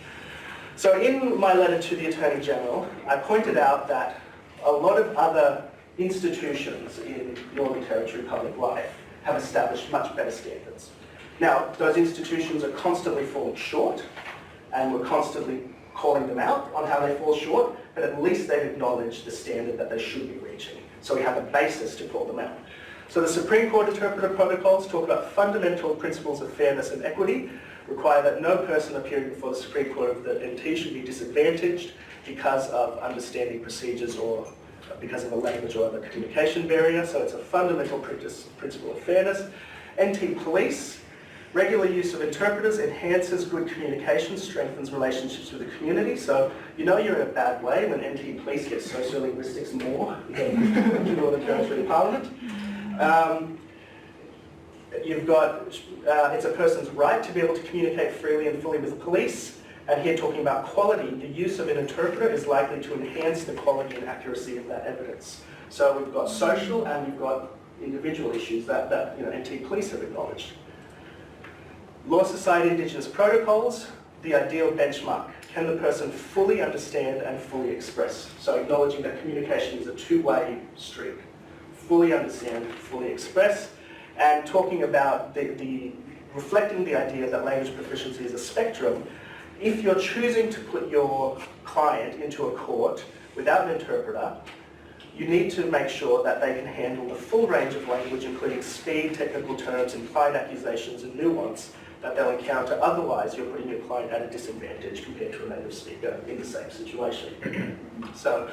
So in my letter to the Attorney General, I pointed out that a lot of other institutions in Northern Territory public life have established much better standards. Now, those institutions are constantly falling short, and we're constantly calling them out on how they fall short, but at least they've acknowledged the standard that they should be reaching. So we have a basis to call them out. So the Supreme Court Interpreter Protocols talk about fundamental principles of fairness and equity, require that no person appearing before the Supreme Court of the NT should be disadvantaged because of understanding procedures or because of a language or other communication barrier. So it's a fundamental principle of fairness. NT Police, regular use of interpreters enhances good communication, strengthens relationships with the community. So you know you're in a bad way when NT Police get sociolinguistics more than the Northern Territory Parliament. You've got, it's a person's right to be able to communicate freely and fully with police. And here talking about quality, the use of an interpreter is likely to enhance the quality and accuracy of that evidence. So we've got social and we've got individual issues that NT Police have acknowledged. Law Society Indigenous Protocols, the ideal benchmark. Can the person fully understand and fully express? So acknowledging that communication is a two-way street. Fully understand, fully express, and talking about reflecting the idea that language proficiency is a spectrum. If you're choosing to put your client into a court without an interpreter, you need to make sure that they can handle the full range of language, including speed, technical terms, implied accusations, and nuance that they'll encounter. Otherwise, you're putting your client at a disadvantage compared to a native speaker in the same situation. So,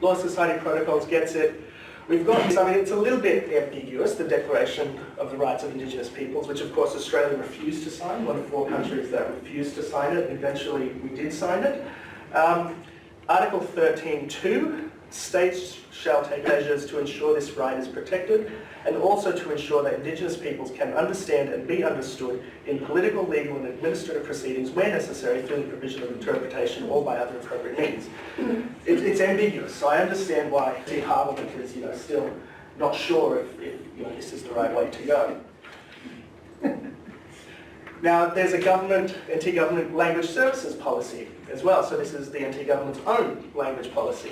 Law Society Protocols gets it. We've got, it's a little bit ambiguous, the Declaration of the Rights of Indigenous Peoples, which of course Australia refused to sign, one of 4 countries that refused to sign it. Eventually we did sign it. Article 13.2, states shall take measures to ensure this right is protected, and also to ensure that Indigenous peoples can understand and be understood in political, legal and administrative proceedings where necessary through the provision of interpretation or by other appropriate means. It's ambiguous, so I understand why the Parliament is still not sure if this is the right way to go. Now there's a NT government language services policy as well, so this is the NT government's own language policy.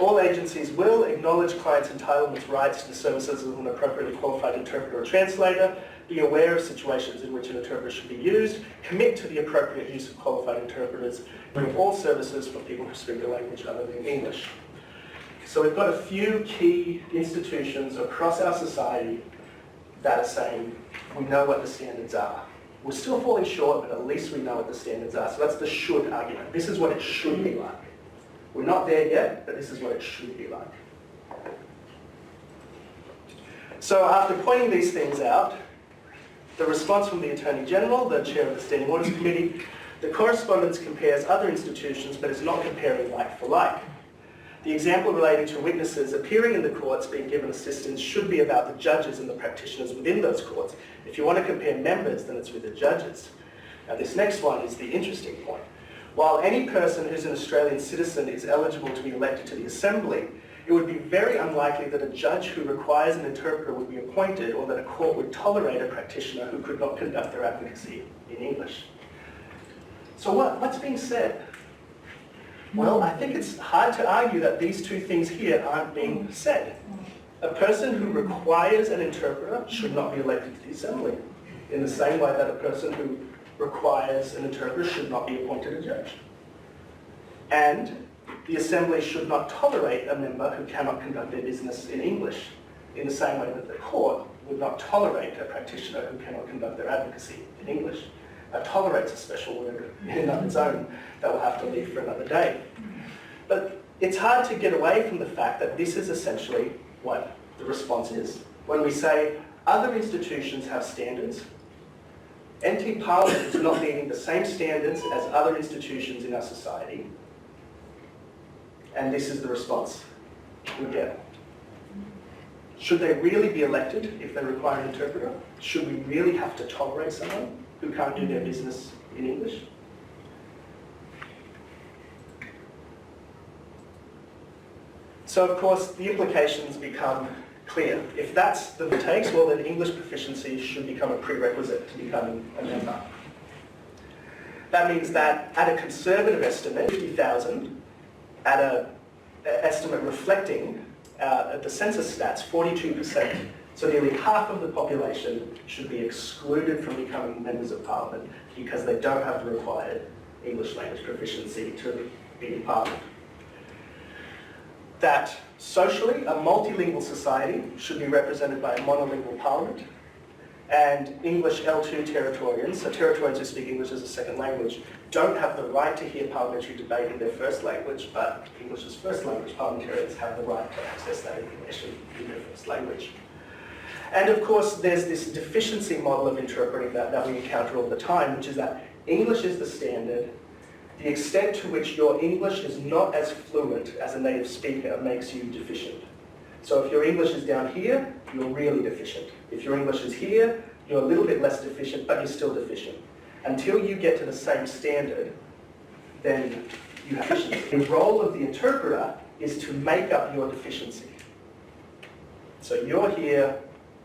All agencies will acknowledge clients' entitlements, rights to the services of an appropriately qualified interpreter or translator, be aware of situations in which an interpreter should be used, commit to the appropriate use of qualified interpreters, bring all services for people who speak a language other than English. So we've got a few key institutions across our society that are saying, we know what the standards are. We're still falling short, but at least we know what the standards are. So that's the should argument. This is what it should be like. We're not there yet, but this is what it should be like. So after pointing these things out, the response from the Attorney General, the Chair of the Standing Orders Committee, the correspondence compares other institutions but is not comparing like for like. The example relating to witnesses appearing in the courts being given assistance should be about the judges and the practitioners within those courts. If you want to compare members, then it's with the judges. Now this next one is the interesting point. While any person who's an Australian citizen is eligible to be elected to the Assembly, it would be very unlikely that a judge who requires an interpreter would be appointed or that a court would tolerate a practitioner who could not conduct their advocacy in English. So what's being said? Well, I think it's hard to argue that these two things here aren't being said. A person who requires an interpreter should not be elected to the Assembly, in the same way that a person who requires an interpreter should not be appointed a judge. And the Assembly should not tolerate a member who cannot conduct their business in English, in the same way that the court would not tolerate a practitioner who cannot conduct their advocacy in English. Tolerates a special word in and of its own that will have to leave for another day. But it's hard to get away from the fact that this is essentially what the response is. When we say other institutions have standards, NT Parliament is not meeting the same standards as other institutions in our society, and this is the response we get. Should they really be elected if they require an interpreter? Should we really have to tolerate someone who can't do their business in English? So of course the implications become clear. If that's the takes, well then English proficiency should become a prerequisite to becoming a member. That means that at a conservative estimate, 50,000, at an estimate reflecting the census stats, 42%, so nearly half of the population should be excluded from becoming members of parliament because they don't have the required English language proficiency to be in parliament. That socially, a multilingual society should be represented by a monolingual parliament, and English L2 Territorians, so Territorians who speak English as a second language, don't have the right to hear parliamentary debate in their first language, but English as first language parliamentarians have the right to access that information in their first language. And of course, there's this deficiency model of interpreting that we encounter all the time, which is that English is the standard. The extent to which your English is not as fluent as a native speaker makes you deficient. So if your English is down here, you're really deficient. If your English is here, you're a little bit less deficient, but you're still deficient. Until you get to the same standard, then you have deficiency. The role of the interpreter is to make up your deficiency. So you're here,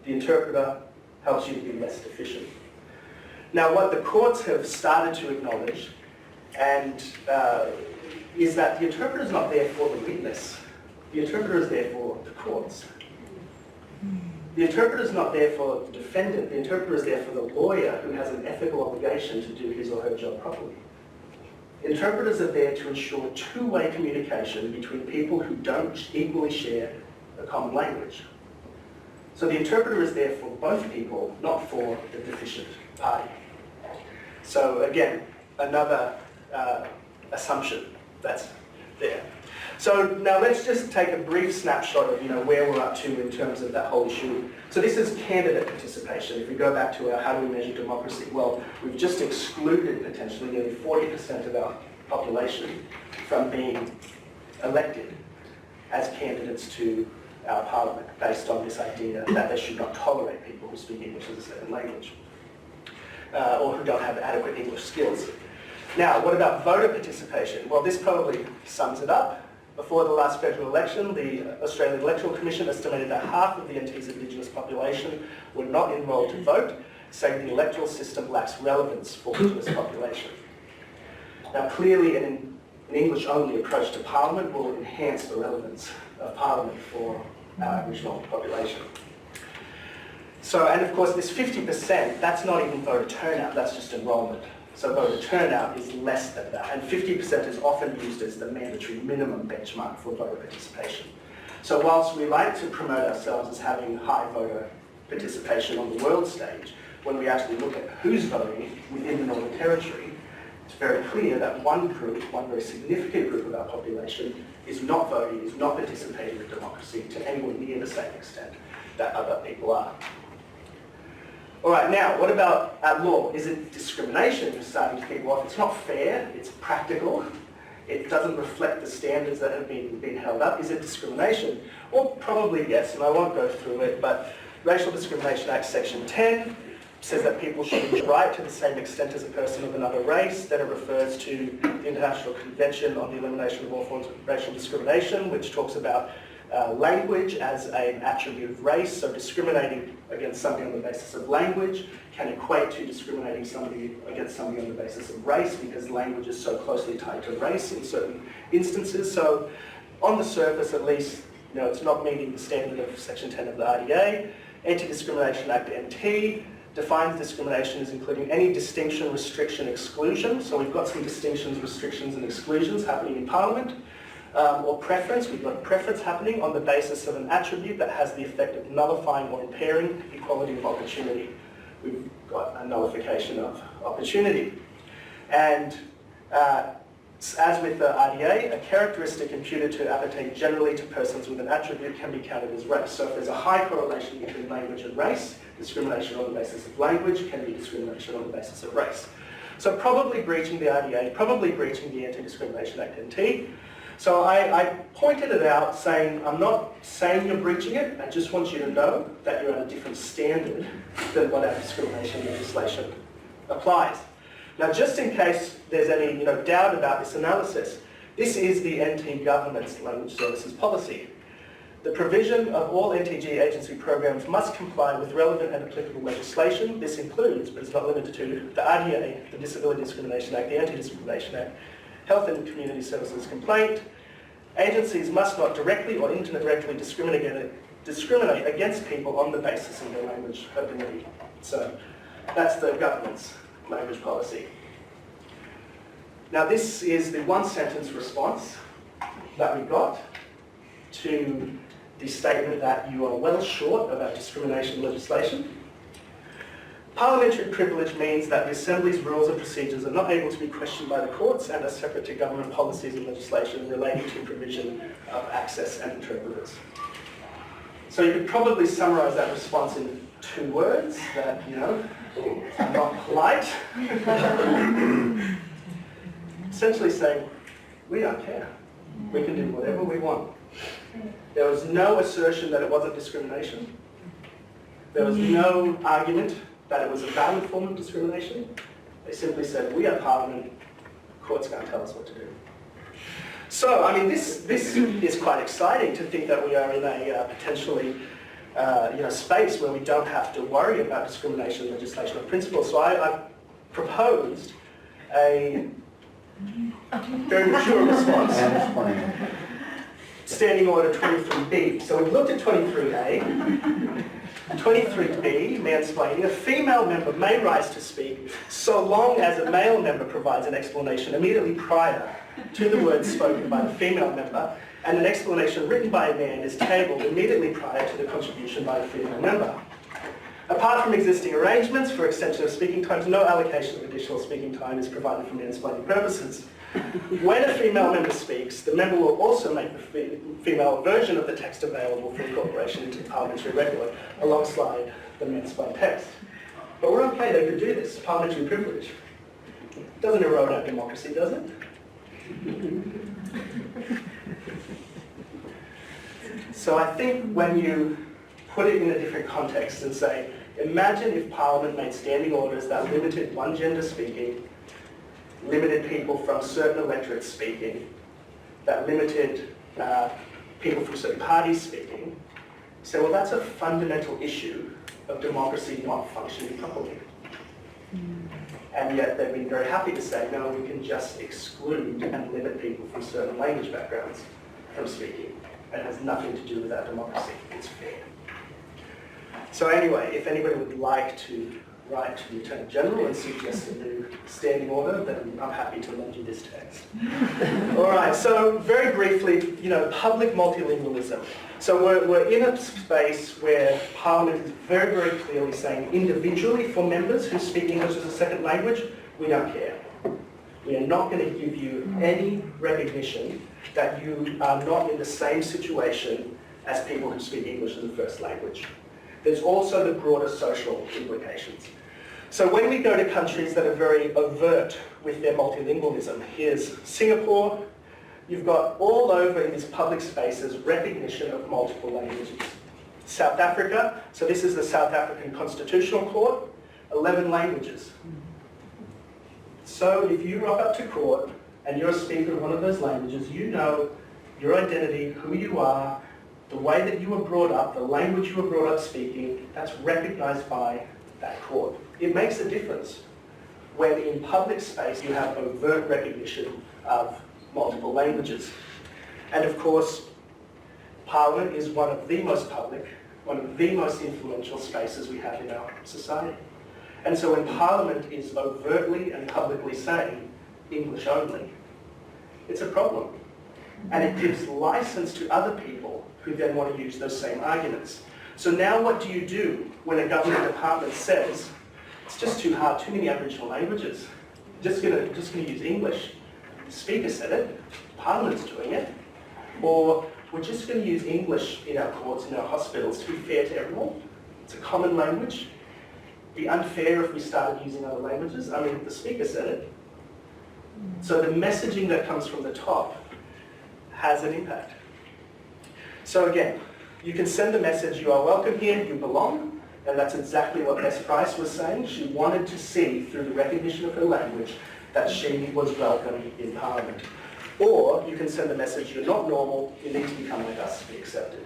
the interpreter helps you to be less deficient. Now what the courts have started to acknowledge is that the interpreter is not there for the witness. The interpreter is there for the courts. The interpreter is not there for the defendant. The interpreter is there for the lawyer who has an ethical obligation to do his or her job properly. Interpreters are there to ensure two-way communication between people who don't equally share a common language. So the interpreter is there for both people, not for the deficient party. So again, another assumption that's there. So now let's just take a brief snapshot of where we're up to in terms of that whole issue. So this is candidate participation. If we go back to our how do we measure democracy, well, we've just excluded potentially nearly 40% of our population from being elected as candidates to our parliament based on this idea that they should not tolerate people who speak English as a second language or who don't have adequate English skills. Now, what about voter participation? Well, this probably sums it up. Before the last federal election, the Australian Electoral Commission estimated that half of the NT's Indigenous population were not enrolled to vote, saying the electoral system lacks relevance for the Indigenous population. Now, clearly, an English-only approach to Parliament will enhance the relevance of Parliament for our Aboriginal population. So, and of course, this 50%, that's not even voter turnout, that's just enrolment. So voter turnout is less than that, and 50% is often used as the mandatory minimum benchmark for voter participation. So whilst we like to promote ourselves as having high voter participation on the world stage, when we actually look at who's voting within the Northern Territory, it's very clear that one group, one very significant group of our population, is not voting, is not participating in democracy to anywhere near the same extent that other people are. All right, now, what about at law? Is it discrimination? You're starting to think, well, if it's not fair, it's practical, it doesn't reflect the standards that have been held up, is it discrimination? Well, probably yes, and I won't go through it, but Racial Discrimination Act Section 10 says that people should be right to the same extent as a person of another race. Then it refers to the International Convention on the Elimination of All Forms of Racial Discrimination, which talks about language as an attribute of race, so discriminating against somebody on the basis of language can equate to discriminating somebody against somebody on the basis of race because language is so closely tied to race in certain instances. So on the surface at least, it's not meeting the standard of Section 10 of the RDA. Anti-Discrimination Act NT defines discrimination as including any distinction, restriction, exclusion. So we've got some distinctions, restrictions and exclusions happening in Parliament. Or preference, we've got preference happening on the basis of an attribute that has the effect of nullifying or impairing equality of opportunity. We've got a nullification of opportunity. And as with the RDA, a characteristic imputed to appertain generally to persons with an attribute can be counted as race. So if there's a high correlation between language and race, discrimination on the basis of language can be discrimination on the basis of race. So probably breaching the RDA, probably breaching the Anti-Discrimination Act NT. So I pointed it out saying, I'm not saying you're breaching it, I just want you to know that you're at a different standard than what our discrimination legislation applies. Now just in case there's any doubt about this analysis, this is the NT government's language services policy. The provision of all NTG agency programs must comply with relevant and applicable legislation. This includes, but is not limited to, the RDA, the Disability Discrimination Act, the Anti-Discrimination Act, Health and Community Services Complaint. Agencies must not directly or indirectly discriminate against people on the basis of their language ability. So that's the government's language policy. Now this is the one-sentence response that we got to the statement that you are well short of our discrimination legislation. Parliamentary privilege means that the Assembly's rules and procedures are not able to be questioned by the courts and are separate to government policies and legislation relating to provision of access and interpreters. So you could probably summarise that response in 2 words that, you know, are not polite. Essentially saying, we don't care. We can do whatever we want. There was no assertion that it wasn't discrimination. There was no argument that it was a valid form of discrimination. They simply said, we are Parliament, courts can't tell us what to do. So, I mean, this is quite exciting to think that we are in a potentially space where we don't have to worry about discrimination legislation or principles. So I've proposed a very mature response. Standing Order 23B. So we've looked at 23A. 23B, mansplaining. A female member may rise to speak so long as a male member provides an explanation immediately prior to the words spoken by the female member, and an explanation written by a man is tabled immediately prior to the contribution by the female member. Apart from existing arrangements for extension of speaking times, no allocation of additional speaking time is provided for mansplaining purposes. When a female member speaks, the member will also make the female version of the text available for incorporation into the parliamentary record alongside the mansplained text. But we're okay, they could do this, parliamentary privilege. Doesn't erode our democracy, does it? So I think when you put it in a different context and say, imagine if Parliament made standing orders that limited one gender speaking, limited people from certain electorates speaking, that limited people from certain parties speaking. So, well, that's a fundamental issue of democracy not functioning properly. And yet they've been very happy to say, no, we can just exclude and limit people from certain language backgrounds from speaking. It has nothing to do with our democracy. It's fair. So anyway, if anybody would like to write to the Attorney General and suggest a new standing order, then I'm happy to lend you this text. All right, so very briefly, public multilingualism. So we're in a space where Parliament is very, very clearly saying individually for members who speak English as a second language, we don't care. We are not going to give you any recognition that you are not in the same situation as people who speak English as a first language. There's also the broader social implications. So when we go to countries that are very overt with their multilingualism, here's Singapore, you've got all over in these public spaces recognition of multiple languages. South Africa, so this is the South African Constitutional Court, 11 languages. So if you rock up to court and you're a speaker of one of those languages, you know your identity, who you are, the way that you were brought up, the language you were brought up speaking, that's recognised by that court. It makes a difference when in public space you have overt recognition of multiple languages. And of course, Parliament is one of the most public, one of the most influential spaces we have in our society. And so when Parliament is overtly and publicly saying English only, it's a problem. And it gives license to other people who then want to use those same arguments. So now what do you do when a government department says, it's just too hard, too many Aboriginal languages, just going to use English? The Speaker said it, Parliament's doing it, or we're just going to use English in our courts, in our hospitals, to be fair to everyone. It's a common language. It'd be unfair if we started using other languages. I mean, the Speaker said it. So the messaging that comes from the top has an impact. So again, you can send the message, you are welcome here, you belong, and that's exactly what Bess Price was saying. She wanted to see, through the recognition of her language, that she was welcome in Parliament. Or you can send the message, you're not normal, you need to become like us to be accepted.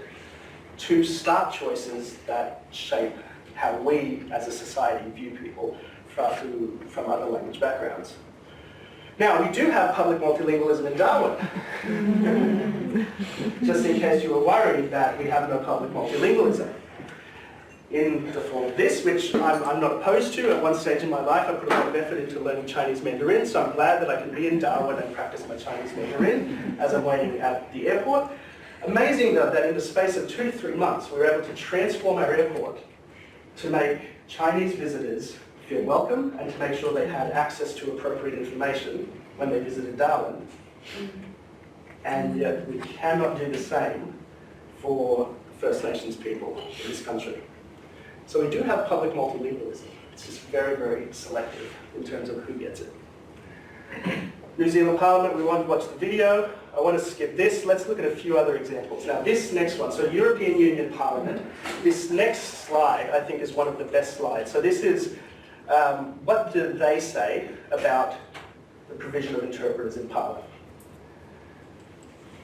to start choices that shape how we as a society view people from other language backgrounds. Now, we do have public multilingualism in Darwin. Just in case you were worried that we have no public multilingualism. In the form of this, which I'm not opposed to. At one stage in my life, I put a lot of effort into learning Chinese Mandarin, so I'm glad that I can be in Darwin and practice my Chinese Mandarin as I'm waiting at the airport. Amazing, though, that in the space of 2 to 3 months, we were able to transform our airport to make Chinese visitors feel welcome and to make sure they had access to appropriate information when they visited Darwin. And yet we cannot do the same for First Nations people in this country. So we do have public multilingualism. It's just very, very selective in terms of who gets it. New Zealand Parliament, we want to watch the video. I want to skip this. Let's look at a few other examples. Now this next one, so European Union Parliament, this next slide I think is one of the best slides. So this is, what do they say about the provision of interpreters in Parliament?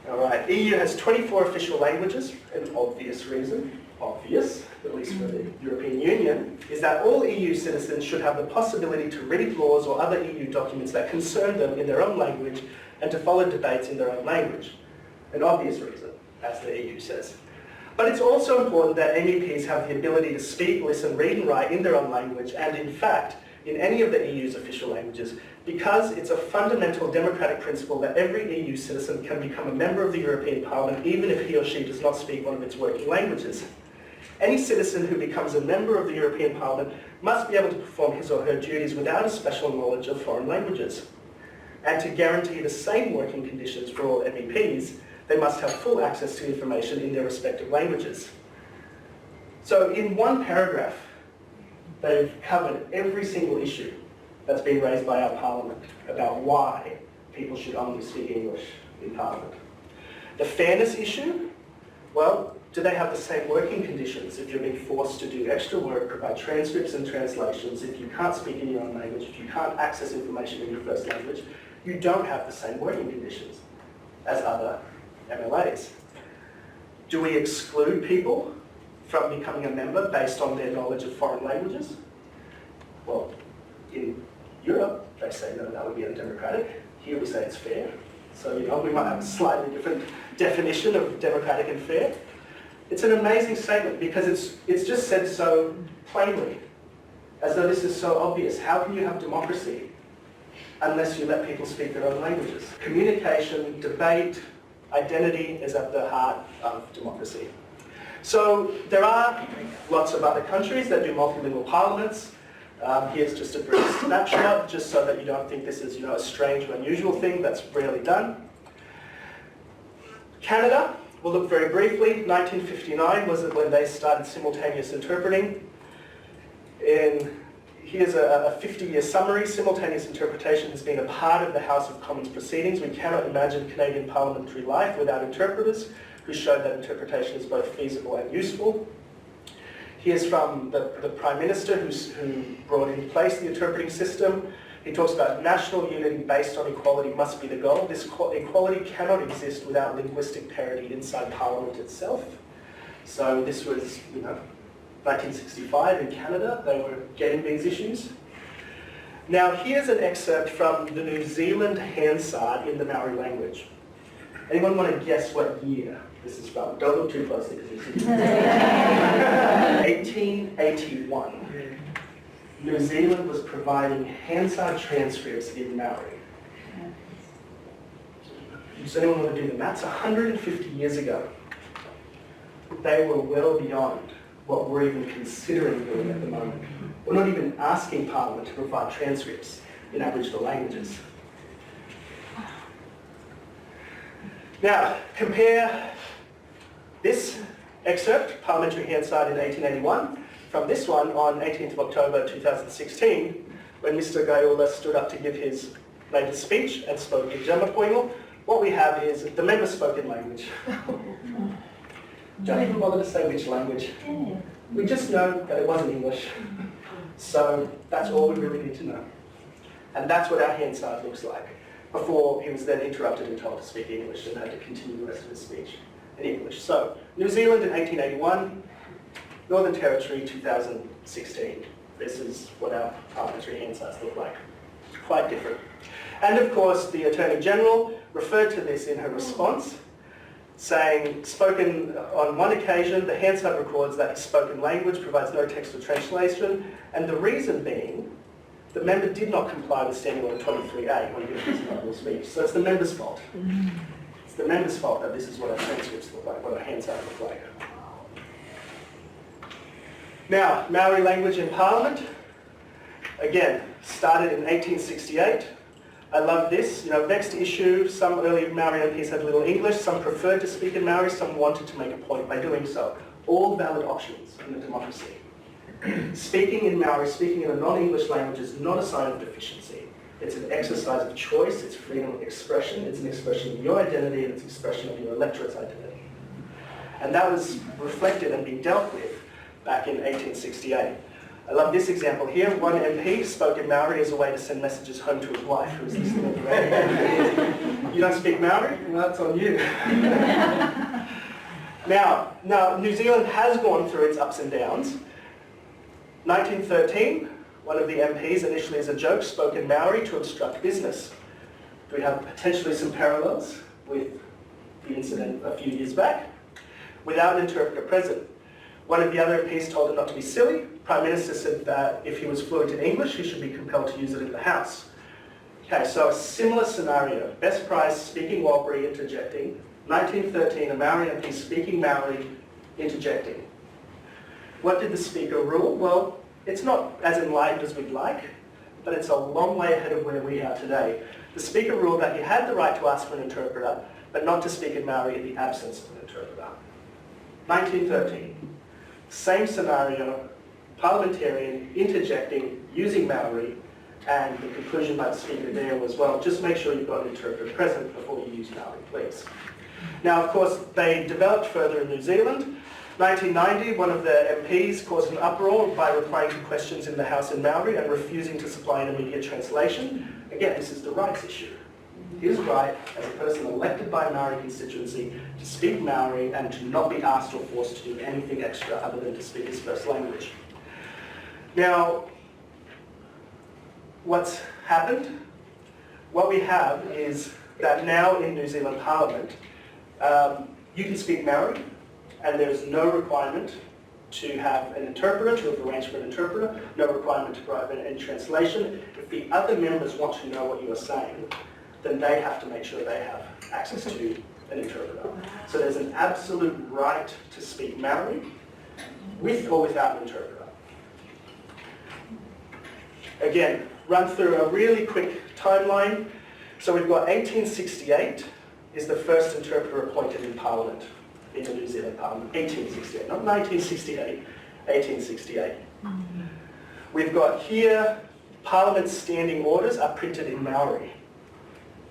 All right, EU has 24 official languages, an obvious reason, obvious, at least for the European Union, is that all EU citizens should have the possibility to read laws or other EU documents that concern them in their own language and to follow debates in their own language. An obvious reason, as the EU says. But it's also important that MEPs have the ability to speak, listen, read and write in their own language, and in fact, in any of the EU's official languages, because it's a fundamental democratic principle that every EU citizen can become a member of the European Parliament even if he or she does not speak one of its working languages. Any citizen who becomes a member of the European Parliament must be able to perform his or her duties without a special knowledge of foreign languages. And to guarantee the same working conditions for all MEPs, they must have full access to information in their respective languages. So in one paragraph, they've covered every single issue that's been raised by our Parliament about why people should only speak English in Parliament. The fairness issue, well, do they have the same working conditions if you're being forced to do extra work, provide transcripts and translations, if you can't speak in your own language, if you can't access information in your first language, you don't have the same working conditions as other MLAs. Do we exclude people from becoming a member based on their knowledge of foreign languages? Well, in Europe, they say no, that would be undemocratic. Here we say it's fair. So, you know, we might have a slightly different definition of democratic and fair. It's an amazing statement because it's just said so plainly, as though this is so obvious. How can you have democracy unless you let people speak their own languages? Communication, debate, identity is at the heart of democracy. So there are lots of other countries that do multilingual parliaments. Here's just a brief snapshot, just so that you don't think this is, you know, a strange or unusual thing that's rarely done. Canada, we'll look very briefly. 1959 was when they started simultaneous interpreting. Here's a 50-year summary. Simultaneous interpretation has been a part of the House of Commons proceedings. We cannot imagine Canadian parliamentary life without interpreters who showed that interpretation is both feasible and useful. Here's from the Prime Minister who brought in place the interpreting system. He talks about national unity based on equality must be the goal. This equality cannot exist without linguistic parity inside Parliament itself. So this was, you know, 1965 in Canada, they were getting these issues. Now here's an excerpt from the New Zealand Hansard in the Maori language. Anyone want to guess what year this is from? Don't look too closely because it's 1881. New Zealand was providing Hansard transcripts in Maori. Does anyone want to do the maths? 150 years ago. They were well beyond what we're even considering doing at the moment. We're not even asking Parliament to provide transcripts in Aboriginal languages. Now, compare this excerpt, Parliamentary Hansard in 1881, from this one on 18th of October 2016, when Mr. Gaiola stood up to give his latest speech and spoke in Jamapoingal. What we have is the member spoke in language. Don't even bother to say which language. We just know that it wasn't English. So that's all we really need to know. And that's what our Hansard looks like, before he was then interrupted and told to speak English and had to continue the rest of his speech. in English. So, New Zealand in 1881, Northern Territory 2016. This is what our parliamentary Hansards look like. Quite different. And of course, the Attorney General referred to this in her response, saying, spoken on one occasion, the Hansard records that spoken language provides no text or translation, and the reason being, the member did not comply with Standing Order 23A when giving his verbal speech. So it's the member's fault. It's the member's fault that this is what our transcripts look like, what our Hansard look like. Now, Maori language in Parliament, again, started in 1868. I love this, vexed issue. Some early Maori MPs had little English, some preferred to speak in Maori, some wanted to make a point by doing so. All valid options in a democracy. Speaking in Maori, speaking in a non-English language is not a sign of deficiency. It's an exercise of choice, it's freedom of expression, it's an expression of your identity, and it's an expression of your electorate's identity. And that was reflected and being dealt with back in 1868. I love this example here. One MP spoke in Maori as a way to send messages home to his wife, who was listening on the radio. You don't speak Maori? Well, that's on you. Now, New Zealand has gone through its ups and downs. 1913, one of the MPs, initially as a joke, spoke in Maori to obstruct business. We have potentially some parallels with the incident a few years back, without an interpreter present. One of the other MPs told him not to be silly. Prime Minister said that if he was fluent in English, he should be compelled to use it in the House. Okay, so a similar scenario. Best Price speaking Warlpiri, interjecting. 1913, a Maori MP speaking Maori, interjecting. What did the Speaker rule? Well, it's not as enlightened as we'd like, but it's a long way ahead of where we are today. The Speaker ruled that he had the right to ask for an interpreter, but not to speak in Maori in the absence of an interpreter. 1913. Same scenario, parliamentarian interjecting, using Maori, and the conclusion by the Speaker there was, well, just make sure you've got an interpreter present before you use Maori, please. Now, of course, they developed further in New Zealand. 1990, one of the MPs caused an uproar by replying to questions in the House in Maori and refusing to supply an immediate translation. Again, this is the rights issue. His right, as a person elected by a Maori constituency, to speak Maori and to not be asked or forced to do anything extra other than to speak his first language. Now, what's happened? What we have is that now in New Zealand Parliament, you can speak Maori, and there's no requirement to have an interpreter, to have arranged for an interpreter, no requirement to provide any translation. If the other members want to know what you are saying, then they have to make sure they have access to an interpreter. So there's an absolute right to speak Maori, with or without an interpreter. Again, run through a really quick timeline. So we've got 1868 is the first interpreter appointed in Parliament, in the New Zealand Parliament. 1868, not 1968, 1868. We've got here, Parliament's standing orders are printed in Maori.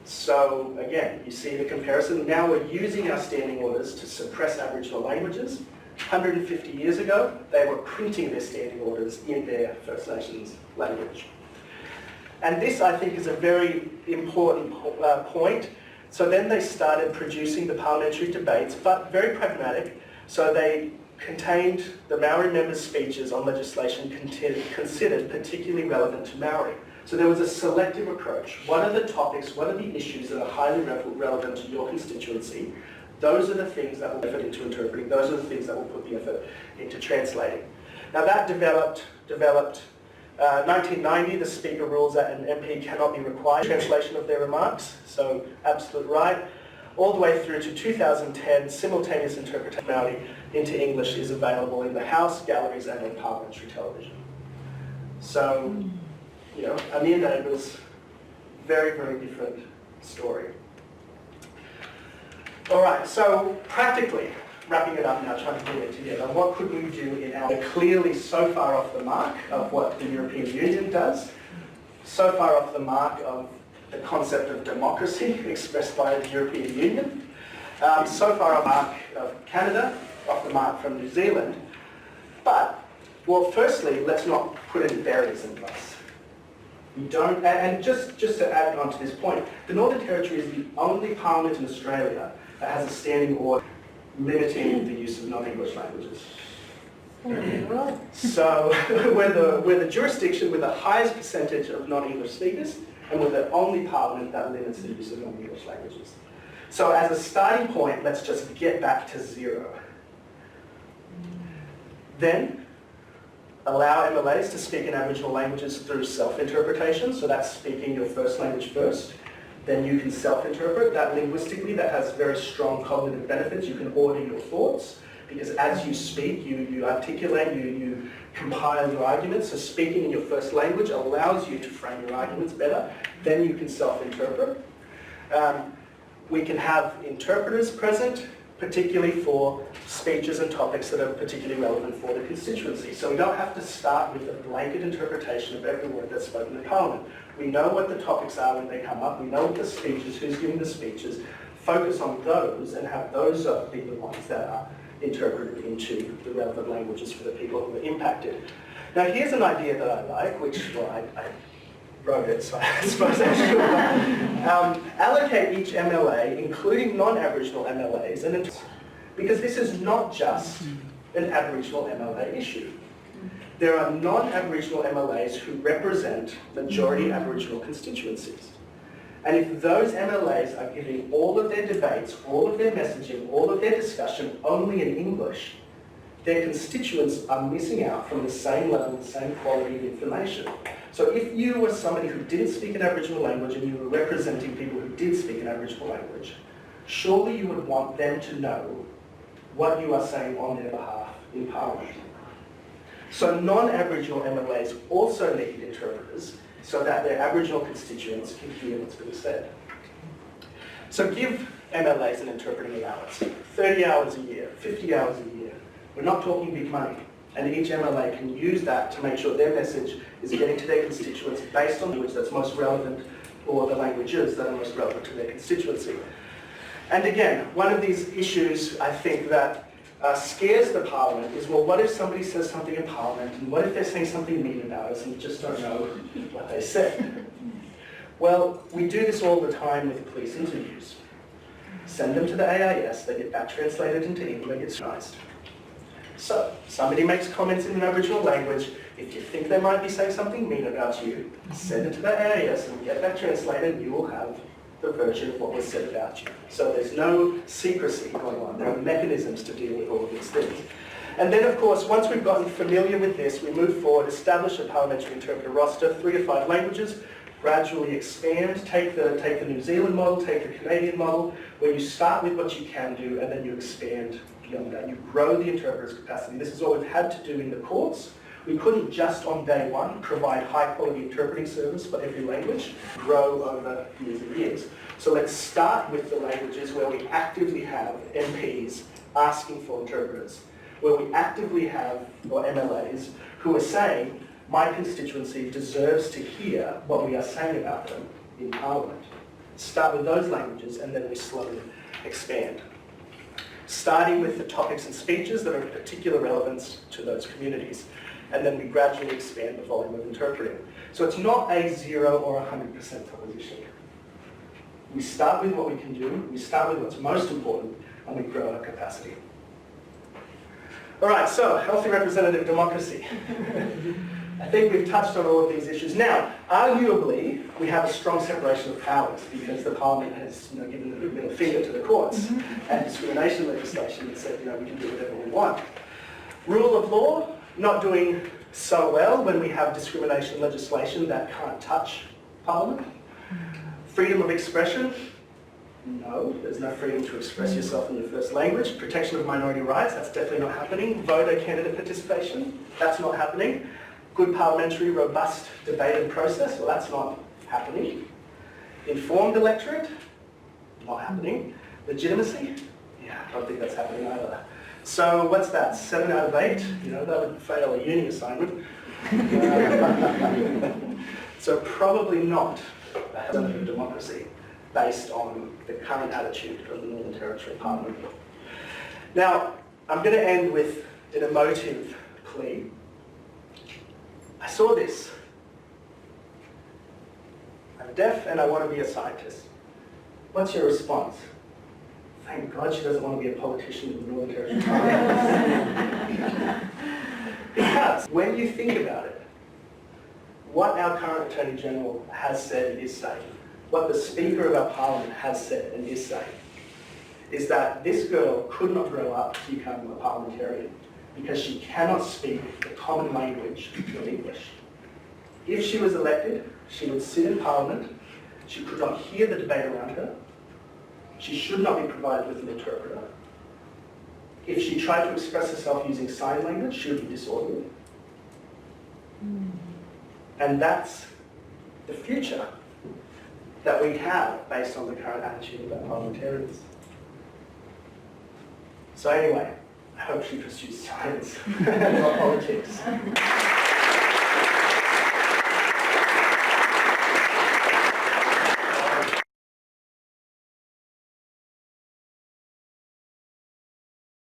So again, you see the comparison. Now we're using our standing orders to suppress Aboriginal languages. 150 years ago, they were printing their standing orders in their First Nations language. And this, I think, is a very important point. So then they started producing the parliamentary debates, but very pragmatic. So they contained the Maori members' speeches on legislation considered particularly relevant to Maori. So there was a selective approach. What are the topics, what are the issues that are highly relevant to your constituency? Those are the things that will put effort into interpreting. Those are the things that will put the effort into translating. Now that developed 1990, the Speaker rules that an MP cannot be required translation of their remarks, so absolute right. All the way through to 2010, simultaneous interpretation of Maori into English is available in the House, galleries, and on parliamentary television. So, our near neighbours, very, very different story. All right, so practically, wrapping it up now, trying to put it together, what could we do in our... We're clearly so far off the mark of what the European Union does, so far off the mark of the concept of democracy expressed by the European Union, so far off the mark of Canada, off the mark from New Zealand. But, well, firstly, let's not put any barriers in place. We don't, and just to add on to this point, the Northern Territory is the only parliament in Australia that has a standing order limiting the use of non-English languages. So we're the jurisdiction with the highest percentage of non-English speakers, and we're the only parliament that limits the use of non-English languages. So as a starting point, let's just get back to 0. Then, allow MLAs to speak in Aboriginal languages through self-interpretation, so that's speaking your first language first. Then you can self-interpret. That linguistically, that has very strong cognitive benefits. You can order your thoughts, because as you speak, you articulate, you compile your arguments. So speaking in your first language allows you to frame your arguments better. Then you can self-interpret. We can have interpreters present, particularly for speeches and topics that are particularly relevant for the constituency. So we don't have to start with a blanket interpretation of every word that's spoken in Parliament. We know what the topics are when they come up. We know what the speeches, who's giving the speeches. Focus on those and have those be the ones that are interpreted into the relevant languages for the people who are impacted. Now here's an idea that I like, which, well, I wrote it, so I suppose I should. Allocate each MLA, including non-Aboriginal MLAs, because this is not just an Aboriginal MLA issue. There are non-Aboriginal MLAs who represent majority Aboriginal constituencies. And if those MLAs are giving all of their debates, all of their messaging, all of their discussion only in English, their constituents are missing out from the same level, the same quality of information. So if you were somebody who didn't speak an Aboriginal language and you were representing people who did speak an Aboriginal language, surely you would want them to know what you are saying on their behalf in Parliament. So non-Aboriginal MLAs also need interpreters so that their Aboriginal constituents can hear what's being said. So give MLAs an interpreting allowance, 30 hours a year, 50 hours a year. We're not talking big money. And each MLA can use that to make sure their message is getting to their constituents based on the language that's most relevant, or the languages that are most relevant to their constituency. And again, one of these issues I think that scares the Parliament is, well, what if somebody says something in Parliament, and what if they're saying something mean about us and you just don't know what they said? Well, we do this all the time with police interviews. Send them to the AIS, they get back translated into English, they get scrutinized. So, somebody makes comments in an Aboriginal language, if you think they might be saying something mean about you, send it to the AIS and get that translated, and you will have the version of what was said about you. So there's no secrecy going on. There are mechanisms to deal with all of these things. And then, of course, once we've gotten familiar with this, we move forward, establish a parliamentary interpreter roster, 3 to 5 languages, gradually expand, take the New Zealand model, take the Canadian model, where you start with what you can do and then you expand beyond that. You grow the interpreter's capacity. This is what we've had to do in the courts. We couldn't just on day one provide high quality interpreting service for every language, grow over years and years. So let's start with the languages where we actively have MPs asking for interpreters, where we actively have, or MLAs, who are saying, my constituency deserves to hear what we are saying about them in Parliament. Start with those languages and then we slowly expand. Starting with the topics and speeches that are of particular relevance to those communities. And then we gradually expand the volume of interpreting. So it's not a 0 or 100% proposition. We start with what we can do, we start with what's most important, and we grow our capacity. All right, so healthy representative democracy. I think we've touched on all of these issues. Now, arguably, we have a strong separation of powers because the Parliament has given the middle finger to the courts and discrimination legislation that said we can do whatever we want. Rule of law, not doing so well when we have discrimination legislation that can't touch Parliament. Freedom of expression, no, there's no freedom to express yourself in your first language. Protection of minority rights, that's definitely not happening. Voter candidate participation, that's not happening. Good parliamentary, robust debate and process, well, that's not happening. Informed electorate, not happening. Legitimacy, yeah, I don't think that's happening either. So what's that, 7 out of 8? That would fail a uni assignment. So probably not a healthy democracy based on the current attitude of the Northern Territory Parliament. Now, I'm going to end with an emotive plea. I saw this. I'm deaf and I want to be a scientist. What's your response? Thank God she doesn't want to be a politician in the Northern Territory. Because when you think about it, what our current Attorney General has said and is saying, what the Speaker of our Parliament has said and is saying, is that this girl could not grow up to become a parliamentarian because she cannot speak the common language of English. If she was elected, she would sit in Parliament, she could not hear the debate around her, she should not be provided with an interpreter. If she tried to express herself using sign language, she would be disorderly. And that's the future that we have based on the current attitude of our parliamentarians. So anyway, I hope she pursues science, not politics.